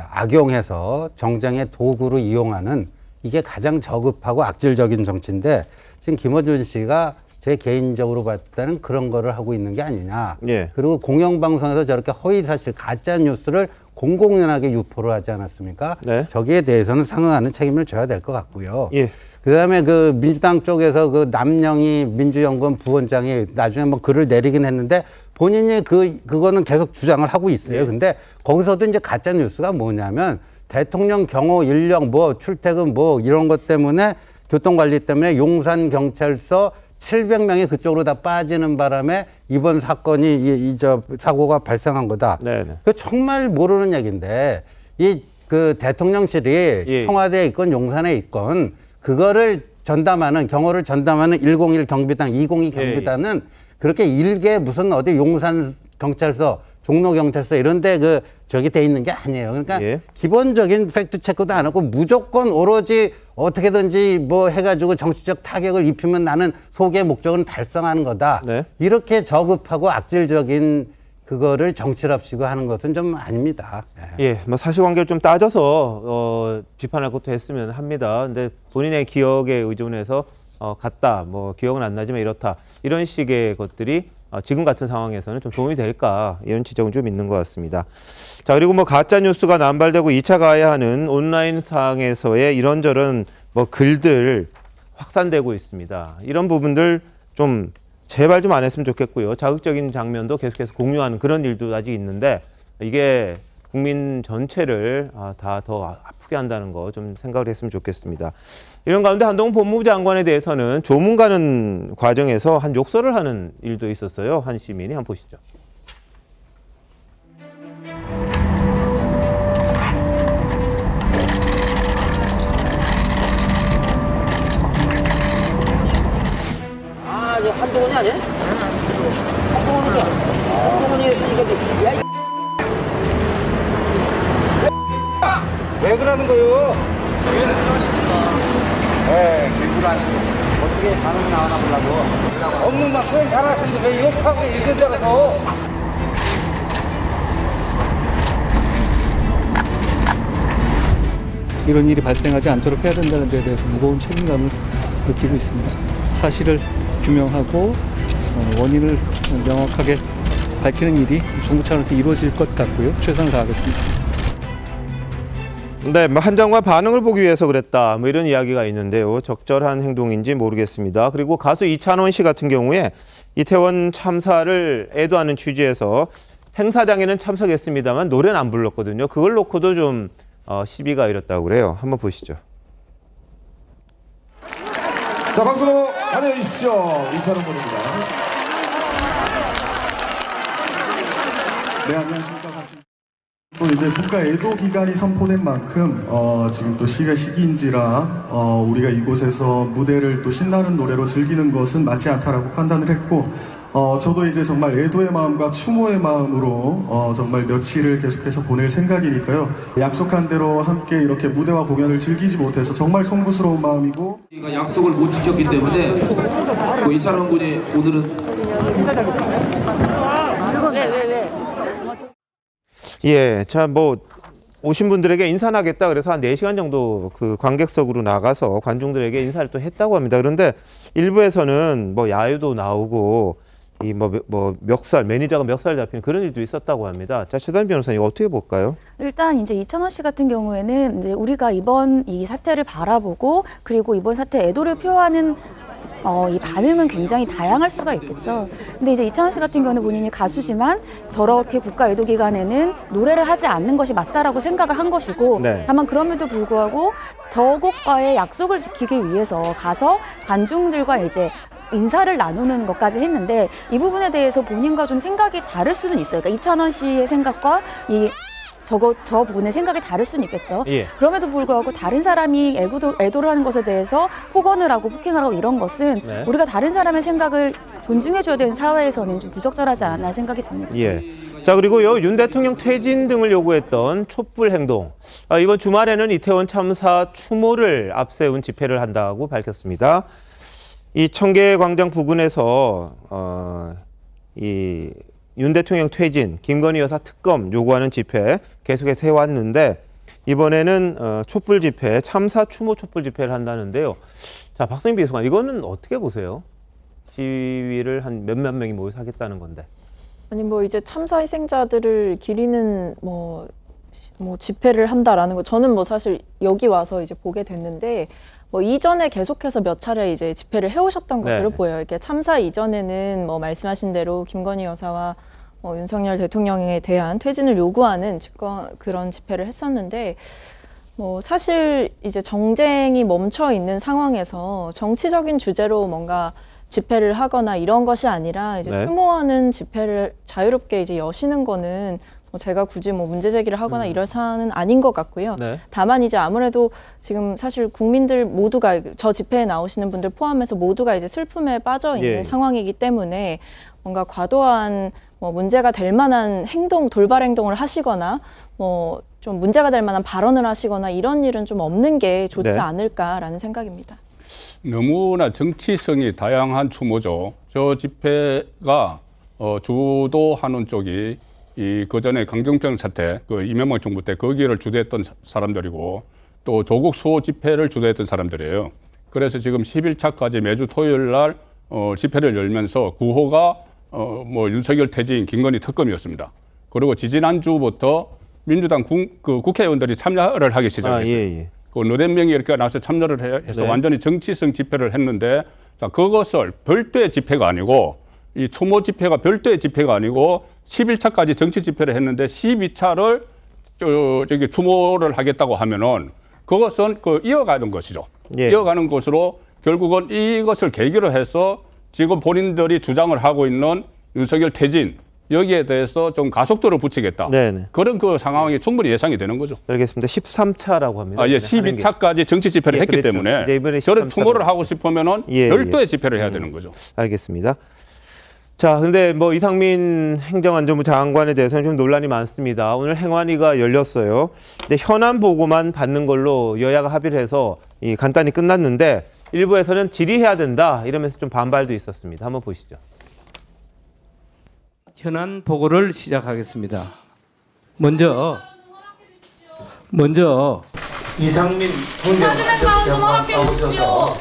J: 악용해서 정쟁의 도구로 이용하는 이게 가장 저급하고 악질적인 정치인데 지금 김어준 씨가 제 개인적으로 봤을 때는 그런 거를 하고 있는 게 아니냐.
A: 예.
J: 그리고 공영방송에서 저렇게 허위사실, 가짜뉴스를 공공연하게 유포를 하지 않았습니까?
A: 네.
J: 저기에 대해서는 상응하는 책임을 져야 될 것 같고요.
A: 예.
J: 그다음에 그 민주당 쪽에서 그 남영희 민주연구원 부원장이 나중에 뭐 글을 내리긴 했는데 본인이 그거는 계속 주장을 하고 있어요. 근데 거기서도 이제 가짜 뉴스가 뭐냐면 대통령 경호 인력 뭐 출퇴근 뭐 이런 것 때문에 교통관리 때문에 용산 경찰서 700명이 그쪽으로 다 빠지는 바람에 이번 사건이 사고가 발생한 거다.
A: 네네.
J: 그 정말 모르는 얘기인데 그 대통령실이 청와대에 있건 용산에 있건 그거를 전담하는 경호를 전담하는 101 경비단, 202 경비단은 그렇게 일개 무슨 어디 용산 경찰서, 종로 경찰서 이런데 저기 돼 있는 게 아니에요. 그러니까 기본적인 팩트 체크도 안 하고 무조건 오로지 어떻게든지 뭐 해가지고 정치적 타격을 입히면 나는 소기의 목적은 달성하는 거다. 이렇게 저급하고 악질적인 그거를 정치랍시고 하는 것은 좀 아닙니다.
A: 예, 뭐 사실관계를 좀 따져서 비판할 것도 했으면 합니다. 근데 본인의 기억에 의존해서 갔다, 뭐 기억은 안 나지만 이렇다, 이런 식의 것들이 지금 같은 상황에서는 좀 도움이 될까, 이런 지적은 좀 있는 것 같습니다. 자, 그리고 뭐 가짜 뉴스가 남발되고 2차 가해하는 온라인 상에서의 이런저런 뭐 글들 확산되고 있습니다. 이런 부분들 좀 제발 좀 안 했으면 좋겠고요. 자극적인 장면도 계속해서 공유하는 그런 일도 아직 있는데 이게 국민 전체를 다 더 아프게 한다는 거 좀 생각을 했으면 좋겠습니다. 이런 가운데 한동훈 법무부 장관에 대해서는 조문 가는 과정에서 한 욕설을 하는 일도 있었어요. 한 시민이. 한번 보시죠.
S: 이거 한동훈이 아니야? 한동훈이야. 한동훈이 이거 야. 왜 그러는 거요? 네, 밀구라니. 어떻게 반응이 나오나 보려고. 없는 만큼 잘하시는데 왜 욕하고 이런 데 가서.
T: 이런 일이 발생하지 않도록 해야 된다는 데에 대해서 무거운 책임감을 느끼고 있습니다. 사실을 규명하고 원인을 명확하게 밝히는 일이 정부 차원에서 이루어질 것 같고요. 최선을 다하겠습니다.
A: 네, 뭐 한 장관 반응을 보기 위해서 그랬다, 뭐 이런 이야기가 있는데요. 적절한 행동인지 모르겠습니다. 그리고 가수 이찬원 씨 같은 경우에 이태원 참사를 애도하는 취지에서 행사장에는 참석했습니다만 노래는 안 불렀거든요. 그걸 놓고도 좀 시비가 일었다고 그래요. 한번 보시죠.
U: 자, 박수로 환영해 주십시오. 이찬원 군입니다. 네, 안녕하십니까. 또 이제 국가 애도 기간이 선포된 만큼 지금 또 시기인지라 우리가 이곳에서 무대를 또 신나는 노래로 즐기는 것은 맞지 않다라고 판단을 했고 저도 이제 정말 애도의 마음과 추모의 마음으로 정말 며칠을 계속해서 보낼 생각이니까요. 약속한 대로 함께 이렇게 무대와 공연을 즐기지 못해서 정말 송구스러운 마음이고
V: 약속을 못 지켰기 때문에 이찬원 군이 오늘은
A: 예, 자, 뭐 오신 분들에게 인사는 하겠다 그래서 한 4시간 정도 그 관객석으로 나가서 관중들에게 인사를 또 했다고 합니다. 그런데 일부에서는 뭐 야유도 나오고 이 뭐 멱살, 매니저가 멱살 잡히는 그런 일도 있었다고 합니다. 자, 최단 변호사님 어떻게 볼까요?
L: 일단 이제 이찬원 씨 같은 경우에는 이제 우리가 이번 이 사태를 바라보고 그리고 이번 사태에 애도를 표하는 이 반응은 굉장히 다양할 수가 있겠죠. 근데 이제 이찬원 씨 같은 경우는 본인이 가수지만 저렇게 국가 애도 기간에는 노래를 하지 않는 것이 맞다라고 생각을 한 것이고 다만 그럼에도 불구하고 저곡과의 약속을 지키기 위해서 가서 관중들과 이제 인사를 나누는 것까지 했는데 이 부분에 대해서 본인과 좀 생각이 다를 수는 있어요. 그러니까 이찬원 씨의 생각과 이 저 부분의 생각이 다를 수는 있겠죠.
A: 예.
L: 그럼에도 불구하고 다른 사람이 애도를 하는 것에 대해서 폭언을 하고 폭행을 하고 이런 것은
A: 네.
L: 우리가 다른 사람의 생각을 존중해줘야 되는 사회에서는 좀 부적절하지 않나 생각이 듭니다.
A: 예. 자, 그리고요, 윤 대통령 퇴진 등을 요구했던 촛불 행동. 이번 주말에는 이태원 참사 추모를 앞세운 집회를 한다고 밝혔습니다. 이 청계광장 부근에서 이 윤 대통령 퇴진, 김건희 여사 특검 요구하는 집회 계속해서 해왔는데 이번에는 촛불 집회, 참사 추모 촛불 집회를 한다는데요. 자, 박성민 비서관, 이거는 어떻게 보세요? 시위를 한 몇몇 명이 모여서 하겠다는 건데.
N: 아니 뭐 이제 참사 희생자들을 기리는 뭐 집회를 한다라는 거 저는 뭐 사실 여기 와서 이제 보게 됐는데 뭐 이전에 계속해서 몇 차례 이제 집회를 해오셨던 것으로 보여요. 이렇게 참사 이전에는 뭐 말씀하신 대로 김건희 여사와 윤석열 대통령에 대한 퇴진을 요구하는 그런 집회를 했었는데 뭐 사실 이제 정쟁이 멈춰 있는 상황에서 정치적인 주제로 뭔가 집회를 하거나 이런 것이 아니라 이제
A: 네.
N: 추모하는 집회를 자유롭게 이제 여시는 거는 뭐 제가 굳이 뭐 문제 제기를 하거나 이럴 사안은 아닌 것 같고요.
A: 네.
N: 다만 이제 아무래도 지금 사실 국민들 모두가 저 집회에 나오시는 분들 포함해서 모두가 이제 슬픔에 빠져 있는
A: 예.
N: 상황이기 때문에 뭔가 과도한 뭐 문제가 될 만한 행동, 돌발 행동을 하시거나 뭐 좀 문제가 될 만한 발언을 하시거나 이런 일은 좀 없는 게 좋지
A: 네.
N: 않을까라는 생각입니다.
H: 너무나 정치성이 다양한 추모죠. 저 집회가 주도하는 쪽이 그 전에 강경병 사태, 그 이명박 정부 때 거기를 주도했던 사람들이고 또 조국 수호 집회를 주도했던 사람들이에요. 그래서 지금 10일차까지 매주 토요일 날 집회를 열면서 구호가 뭐 윤석열 퇴진, 김건희 특검이었습니다. 그리고 지지난주부터 민주당 국회의원들이 참여를 하기 시작했어요.
A: 예.
H: 그 너댓 명이 이렇게 나와서 참여를 해서
A: 네.
H: 완전히 정치성 집회를 했는데 자, 그것을 별도의 집회가 아니고 이 추모 집회가 별도의 집회가 아니고 11차까지 정치 집회를 했는데 12차를 저기 추모를 하겠다고 하면은 그것은 이어가는 것이죠.
A: 예.
H: 이어가는 것으로 결국은 이것을 계기로 해서 지금 본인들이 주장을 하고 있는 윤석열 퇴진 여기에 대해서 좀 가속도를 붙이겠다.
A: 네네.
H: 그런 그 상황이 충분히 예상이 되는 거죠.
A: 알겠습니다. 13차라고 합니다.
H: 예, 12차까지 정치 집회를 했기
A: 그랬죠.
H: 때문에
A: 네, 이번에
H: 저런
A: 13차로.
H: 추모를 하고 싶으면은
A: 예,
H: 별도의 집회를 해야 되는 거죠.
A: 알겠습니다. 자, 근데 뭐 이상민 행정안전부 장관에 대해서는 좀 논란이 많습니다. 오늘 행안위가 열렸어요. 근데 현안 보고만 받는 걸로 여야가 합의를 해서 간단히 끝났는데 일부에서는 질의해야 된다 이러면서 좀 반발도 있었습니다. 한번 보시죠.
B: 현안 보고를 시작하겠습니다. 먼저 이상민 행정안전부 나오셔서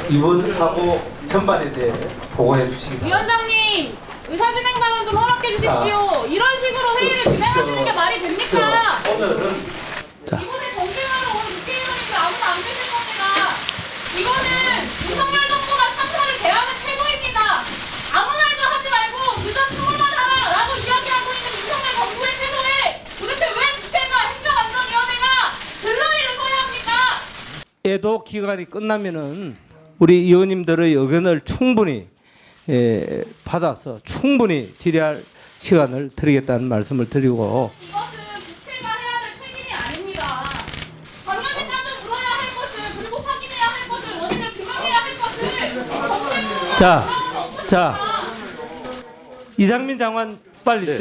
B: 이번 사고 전반에 대해 보고해 주시기 바랍니다.
I: 위원장님, 의사진행 방안 좀 허락해 주십시오. 이런 식으로 회의를 진행하시는 게 말이 됩니까?
B: 오늘은
I: 이번에 정쟁하러 온 국회의원인데 아무도 안 계실 겁니다. 이거는 윤석열 정부가 참사를 대하는 태도입니다. 아무 말도 하지 말고 그저 추모만 하라라고 이야기하고 있는 윤석열 정부의 태도에 도대체 왜 국회가 행정안전위원회가 들러리를 서야 합니까?
B: 애도 기간이 끝나면은 우리 의원님들의 의견을 충분히 받아서 충분히 질의할 시간을 드리겠다는 말씀을 드리고
I: 이것은 국회가 해야 될 책임이 아닙니다. 당연히 따져 물어야 할 것을 그리고 확인해야 할 것을 원인을 규명해야 할 것을
B: 자 이상민 장관 빨리
E: 네.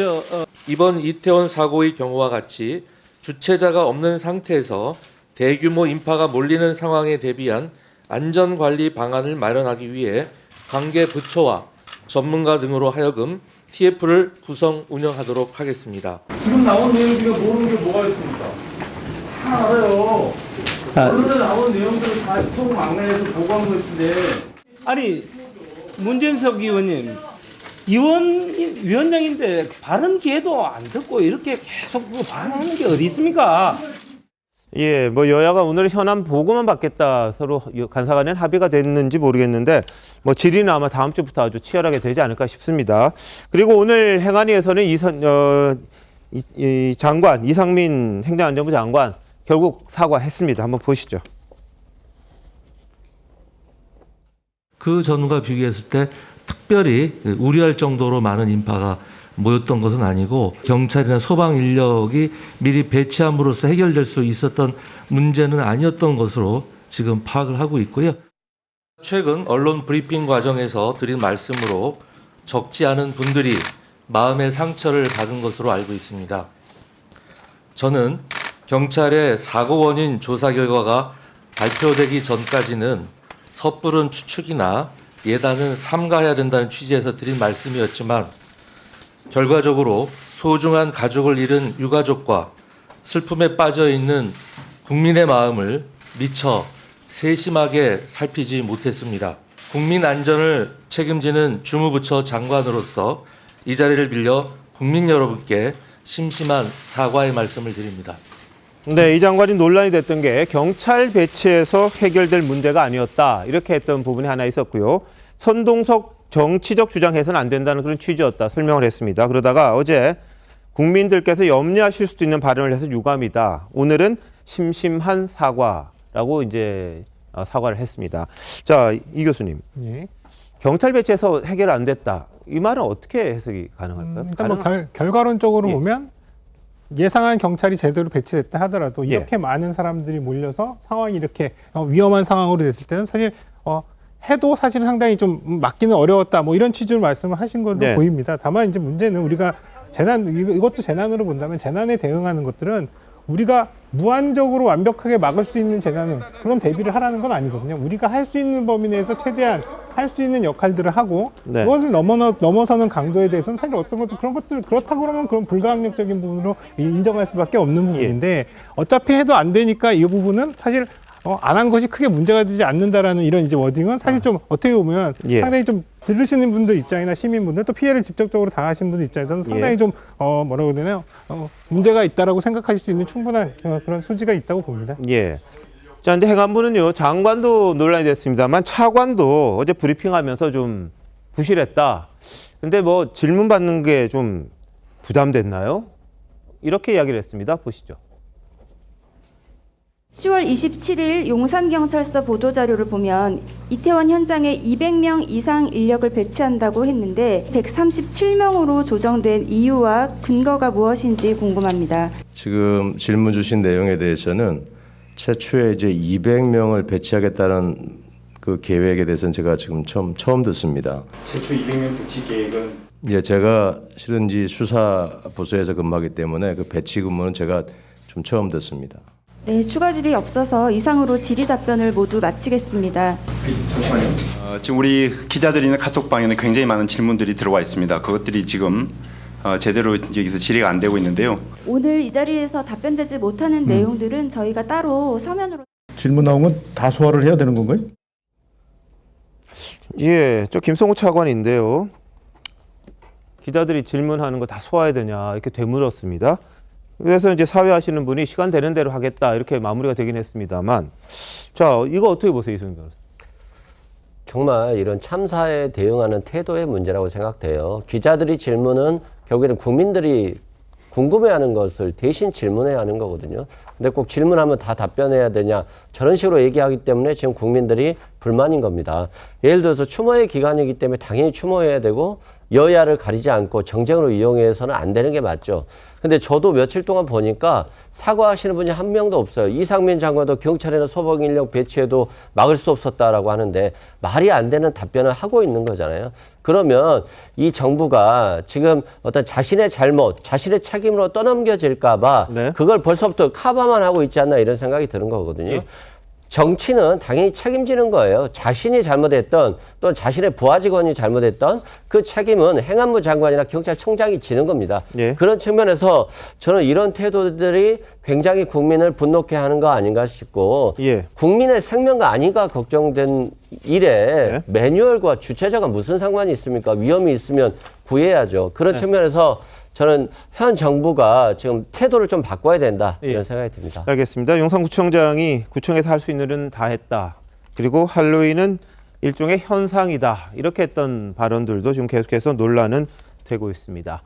E: 이번 이태원 사고의 경우와 같이 주체자가 없는 상태에서 대규모 인파가 몰리는 상황에 대비한 안전관리 방안을 마련하기 위해 관계 부처와 전문가 등으로 하여금 TF를 구성 운영하도록 하겠습니다.
C: 지금 나온 내용 중에 모르는 게 뭐가 있습니까? 다 알아요. 언론에 나온 내용들을 다 총망라해서 보고한 것인데.
B: 아니 문진석 의원님 위원장인데 발언 기회도 안 듣고 이렇게 계속 발언하는 게 어디 있습니까?
A: 예, 뭐 여야가 오늘 현안 보고만 받겠다 서로 간사간에 합의가 됐는지 모르겠는데 뭐 질의는 아마 다음 주부터 아주 치열하게 되지 않을까 싶습니다. 그리고 오늘 행안위에서는 이 장관 이상민 행정안전부 장관 결국 사과했습니다. 한번 보시죠.
E: 그 전과 비교했을 때 특별히 우려할 정도로 많은 인파가 모였던 것은 아니고 경찰이나 소방 인력이 미리 배치함으로써 해결될 수 있었던 문제는 아니었던 것으로 지금 파악을 하고 있고요. 최근 언론 브리핑 과정에서 드린 말씀으로 적지 않은 분들이 마음의 상처를 받은 것으로 알고 있습니다. 저는 경찰의 사고 원인 조사 결과가 발표되기 전까지는 섣부른 추측이나 예단은 삼가해야 된다는 취지에서 드린 말씀이었지만 결과적으로 소중한 가족을 잃은 유가족과 슬픔에 빠져 있는 국민의 마음을 미처 세심하게 살피지 못했습니다. 국민 안전을 책임지는 주무부처 장관으로서 이 자리를 빌려 국민 여러분께 심심한 사과의 말씀을 드립니다.
A: 네, 이 장관이 논란이 됐던 게 경찰 배치에서 해결될 문제가 아니었다. 이렇게 했던 부분이 하나 있었고요. 선동석 정치적 주장해서는 안 된다는 그런 취지였다. 설명을 했습니다. 그러다가 어제 국민들께서 염려하실 수도 있는 발언을 해서 유감이다. 오늘은 심심한 사과라고 이제 사과를 했습니다. 자, 이 교수님.
G: 예.
A: 경찰 배치에서 해결 안 됐다. 이 말은 어떻게 해석이 가능할까요?
G: 일단 뭐 결과론적으로
A: 예.
G: 보면 예상한 경찰이 제대로 배치됐다 하더라도
A: 예.
G: 이렇게 많은 사람들이 몰려서 상황이 이렇게 위험한 상황으로 됐을 때는 사실 해도 사실 상당히 좀 막기는 어려웠다. 뭐 이런 취지로 말씀을 하신 걸로
A: 네.
G: 보입니다. 다만 이제 문제는 우리가 이것도 재난으로 본다면 재난에 대응하는 것들은 우리가 무한적으로 완벽하게 막을 수 있는 재난은 그런 대비를 하라는 건 아니거든요. 우리가 할 수 있는 범위 내에서 최대한 할 수 있는 역할들을 하고
A: 네.
G: 그것을 넘어서는 강도에 대해서는 사실 어떤 것도 그런 것들 그렇다고 그러면 그런 불가항력적인 부분으로 인정할 수밖에 없는 부분인데 어차피 해도 안 되니까 이 부분은 사실 안 한 것이 크게 문제가 되지 않는다라는 이런 이제 워딩은 사실 좀 어떻게 보면
A: 예.
G: 상당히 좀 들으시는 분들 입장이나 시민분들 또 피해를 직접적으로 당하신 분들 입장에서는 상당히
A: 예.
G: 좀 뭐라고 해야 되나요? 문제가 있다라고 생각하실 수 있는 충분한 그런 소지가 있다고 봅니다.
A: 예. 자, 근데 행안부는요, 장관도 논란이 됐습니다만 차관도 어제 브리핑하면서 좀 부실했다. 근데 뭐 질문 받는 게 좀 부담됐나요? 이렇게 이야기를 했습니다. 보시죠.
F: 10월 27일 용산경찰서 보도자료를 보면 이태원 현장에 200명 이상 인력을 배치한다고 했는데 137명으로 조정된 이유와 근거가 무엇인지 궁금합니다.
M: 지금 질문 주신 내용에 대해서는 최초에 이제 200명을 배치하겠다는 그 계획에 대해서는 제가 지금 처음 듣습니다.
W: 최초 200명 배치 계획은?
M: 예, 제가 실은 이 수사 부서에서 근무하기 때문에 그 배치 근무는 제가 좀 처음 듣습니다.
F: 네, 추가 질의 없어서 이상으로 질의 답변을 모두 마치겠습니다.
W: 잠시만요. 지금 우리 기자들이나 카톡방에는 굉장히 많은 질문들이 들어와 있습니다. 그것들이 지금 제대로 여기서 질의가 안 되고 있는데요.
F: 오늘 이 자리에서 답변되지 못하는 내용들은 저희가 따로 서면으로
X: 질문 나온 건 다 소화를 해야 되는 건가요?
A: 예, 저 김성호 차관인데요. 기자들이 질문하는 거 다 소화해야 되냐 이렇게 되물었습니다. 그래서 이제 사회하시는 분이 시간 되는 대로 하겠다 이렇게 마무리가 되긴 했습니다만, 자, 이거 어떻게 보세요, 이승훈 변호사?
K: 정말 이런 참사에 대응하는 태도의 문제라고 생각돼요. 기자들이 질문은 결국에는 국민들이 궁금해하는 것을 대신 질문해야 하는 거거든요. 근데 꼭 질문하면 다 답변해야 되냐 저런 식으로 얘기하기 때문에 지금 국민들이 불만인 겁니다. 예를 들어서 추모의 기간이기 때문에 당연히 추모해야 되고 여야를 가리지 않고 정쟁으로 이용해서는 안 되는 게 맞죠. 근데 저도 며칠 동안 보니까 사과하시는 분이 한 명도 없어요. 이상민 장관도 경찰이나 소방 인력 배치해도 막을 수 없었다라고 하는데 말이 안 되는 답변을 하고 있는 거잖아요. 그러면 이 정부가 지금 어떤 자신의 잘못, 자신의 책임으로 떠넘겨질까 봐 그걸 벌써부터 커버만 하고 있지 않나 이런 생각이 드는 거거든요.
A: 예.
K: 정치는 당연히 책임지는 거예요. 자신이 잘못했던 또 자신의 부하 직원이 잘못했던 그 책임은 행안부 장관이나 경찰청장이 지는 겁니다.
A: 예.
K: 그런 측면에서 저는 이런 태도들이 굉장히 국민을 분노케 하는 거 아닌가 싶고
A: 예.
K: 국민의 생명과 안위가 걱정된 일에 매뉴얼과 주체자가 무슨 상관이 있습니까? 위험이 있으면 구해야죠. 그런 측면에서 저는 현 정부가 지금 태도를 좀 바꿔야 된다 이런 생각이 듭니다.
A: 알겠습니다. 용산구청장이 구청에서 할 수 있는 일은 다 했다. 그리고 할로윈은 일종의 현상이다. 이렇게 했던 발언들도 지금 계속해서 논란은 되고 있습니다.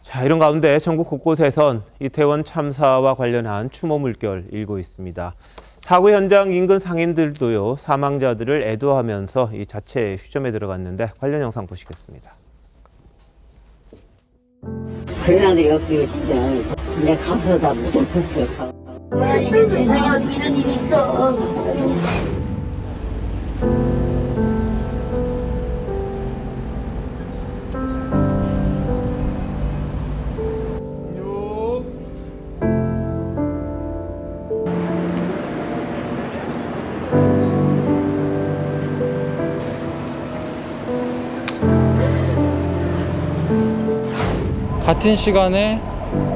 A: 자, 이런 가운데 전국 곳곳에선 이태원 참사와 관련한 추모 물결 일고 있습니다. 사고 현장 인근 상인들도요, 사망자들을 애도하면서 이 자체 휴점에 들어갔는데 관련 영상 보시겠습니다.
D: 그런 아들이 없어요, 진짜. 내가 감사하다 못했어요. 아니, 세상에 어떻게 이런 일이 있어.
T: 같은 시간에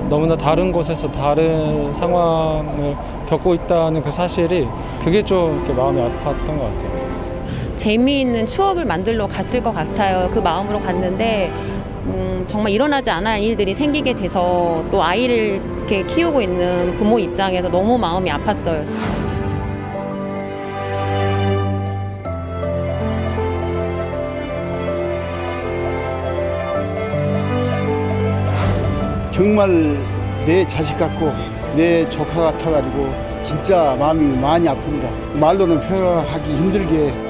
T: 너무나 다른 곳에서 다른 상황을 겪고 있다는 그 사실이 그게 좀 이렇게 마음이 아팠던 것 같아요.
O: 재미있는 추억을 만들러 갔을 것 같아요. 그 마음으로 갔는데 정말 일어나지 않을 일들이 생기게 돼서 또 아이를 이렇게 키우고 있는 부모 입장에서 너무 마음이 아팠어요.
P: 정말 내 자식 같고 내 조카 같아가지고 진짜 마음이 많이 아픕니다. 말로는 표현하기 힘들게.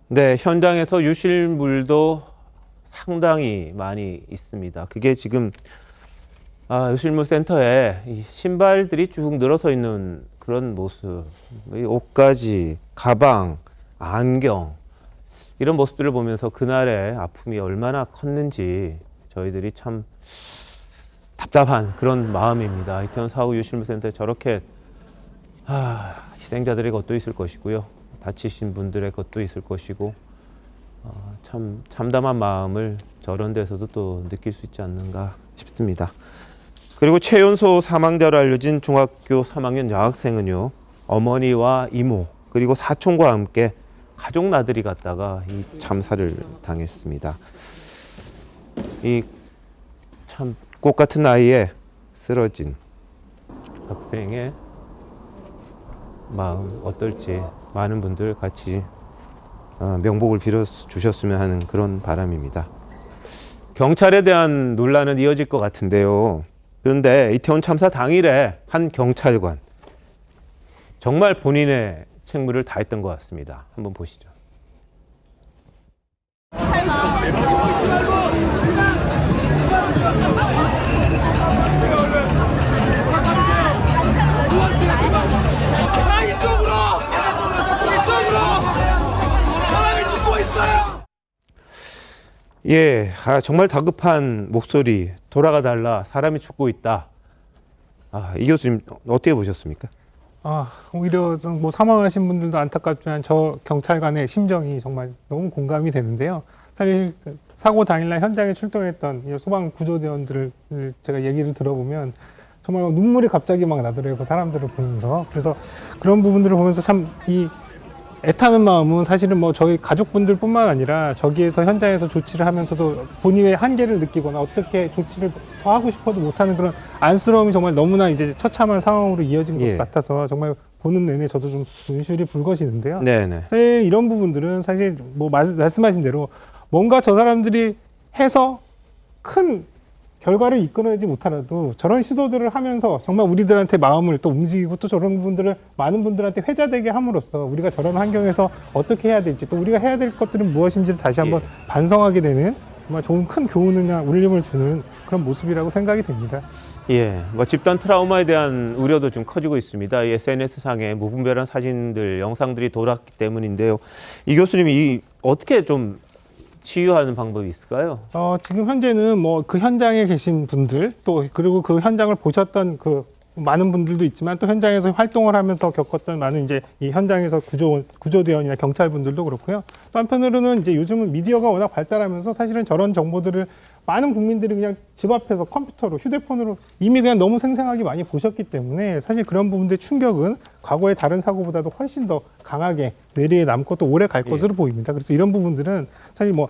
A: 네, 현장에서 유실물도 상당히 많이 있습니다. 그게 지금 유실물 센터에 이 신발들이 쭉 늘어서 있는 그런 모습, 이 옷가지, 가방, 안경 이런 모습들을 보면서 그날의 아픔이 얼마나 컸는지 저희들이 참 답답한 그런 마음입니다. 이태원 4호 유실물 센터에 저렇게 희생자들의 것도 있을 것이고요. 다치신 분들의 것도 있을 것이고 참 참담한 마음을 저런 데서도 또 느낄 수 있지 않는가 싶습니다. 그리고 최연소 사망자로 알려진 중학교 3학년 여학생은요, 어머니와 이모 그리고 사촌과 함께 가족 나들이 갔다가 이 참사를 당했습니다. 이 참 꽃 같은 나이에 쓰러진 학생의 마음 어떨지 많은 분들 같이 명복을 빌어 주셨으면 하는 그런 바람입니다. 경찰에 대한 논란은 이어질 것 같은데요. 그런데 이태원 참사 당일에 한 경찰관 정말 본인의 책무를 다했던 것 같습니다. 한번 보시죠. 예, 정말 다급한 목소리, 돌아가 달라, 사람이 죽고 있다. 이 교수님 어떻게 보셨습니까?
G: 오히려 뭐 사망하신 분들도 안타깝지만 저 경찰관의 심정이 정말 너무 공감이 되는데요. 사실 사고 당일날 현장에 출동했던 소방 구조대원들을 제가 얘기를 들어보면 정말 눈물이 갑자기 막 나더라고요. 그 사람들을 보면서. 그래서 그런 부분들을 보면서 참 애타는 마음은 사실은 뭐 저희 가족분들뿐만 아니라 저기에서 현장에서 조치를 하면서도 본인의 한계를 느끼거나 어떻게 조치를 더 하고 싶어도 못하는 그런 안쓰러움이 정말 너무나 이제 처참한 상황으로 이어진 것 같아서 정말 보는 내내 저도 좀 눈시울이 붉어지는데요.
A: 네네.
G: 사실 이런 부분들은 사실 뭐 말씀하신 대로 뭔가 저 사람들이 해서 큰 결과를 이끌어내지 못하라도 저런 시도들을 하면서 정말 우리들한테 마음을 또 움직이고 또 저런 부분들을 많은 분들한테 회자되게 함으로써 우리가 저런 환경에서 어떻게 해야 될지 또 우리가 해야 될 것들은 무엇인지를 다시 한번 반성하게 되는 정말 좋은 큰 교훈이나 울림을 주는 그런 모습이라고 생각이 됩니다.
A: 예, 뭐 집단 트라우마에 대한 우려도 좀 커지고 있습니다. 이 SNS상에 무분별한 사진들, 영상들이 돌았기 때문인데요. 이 교수님이 어떻게 좀 치유하는 방법이 있을까요?
G: 지금 현재는 뭐 그 현장에 계신 분들 또 그리고 그 현장을 보셨던 그 많은 분들도 있지만 또 현장에서 활동을 하면서 겪었던 많은 이제 이 현장에서 구조대원이나 경찰분들도 그렇고요. 또 한편으로는 이제 요즘은 미디어가 워낙 발달하면서 사실은 저런 정보들을 많은 국민들이 그냥 집 앞에서 컴퓨터로 휴대폰으로 이미 그냥 너무 생생하게 많이 보셨기 때문에 사실 그런 부분들의 충격은 과거의 다른 사고보다도 훨씬 더 강하게 뇌리에 남고 또 오래 갈 것으로 보입니다. 그래서 이런 부분들은 사실 뭐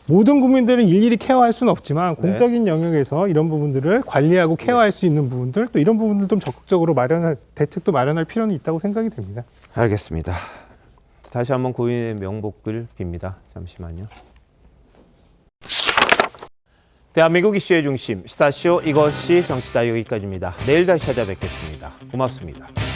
G: 모든 국민들을 일일이 케어할 수는 없지만 공적인 영역에서 이런 부분들을 관리하고 케어할 수 있는 부분들 또 이런 부분들 좀 적극적으로 대책도 마련할 필요는 있다고 생각이 됩니다.
A: 알겠습니다. 다시 한번 고인의 명복을 빕니다. 잠시만요. 대한민국 이슈의 중심 시사쇼 이것이 정치다 여기까지입니다. 내일 다시 찾아뵙겠습니다. 고맙습니다.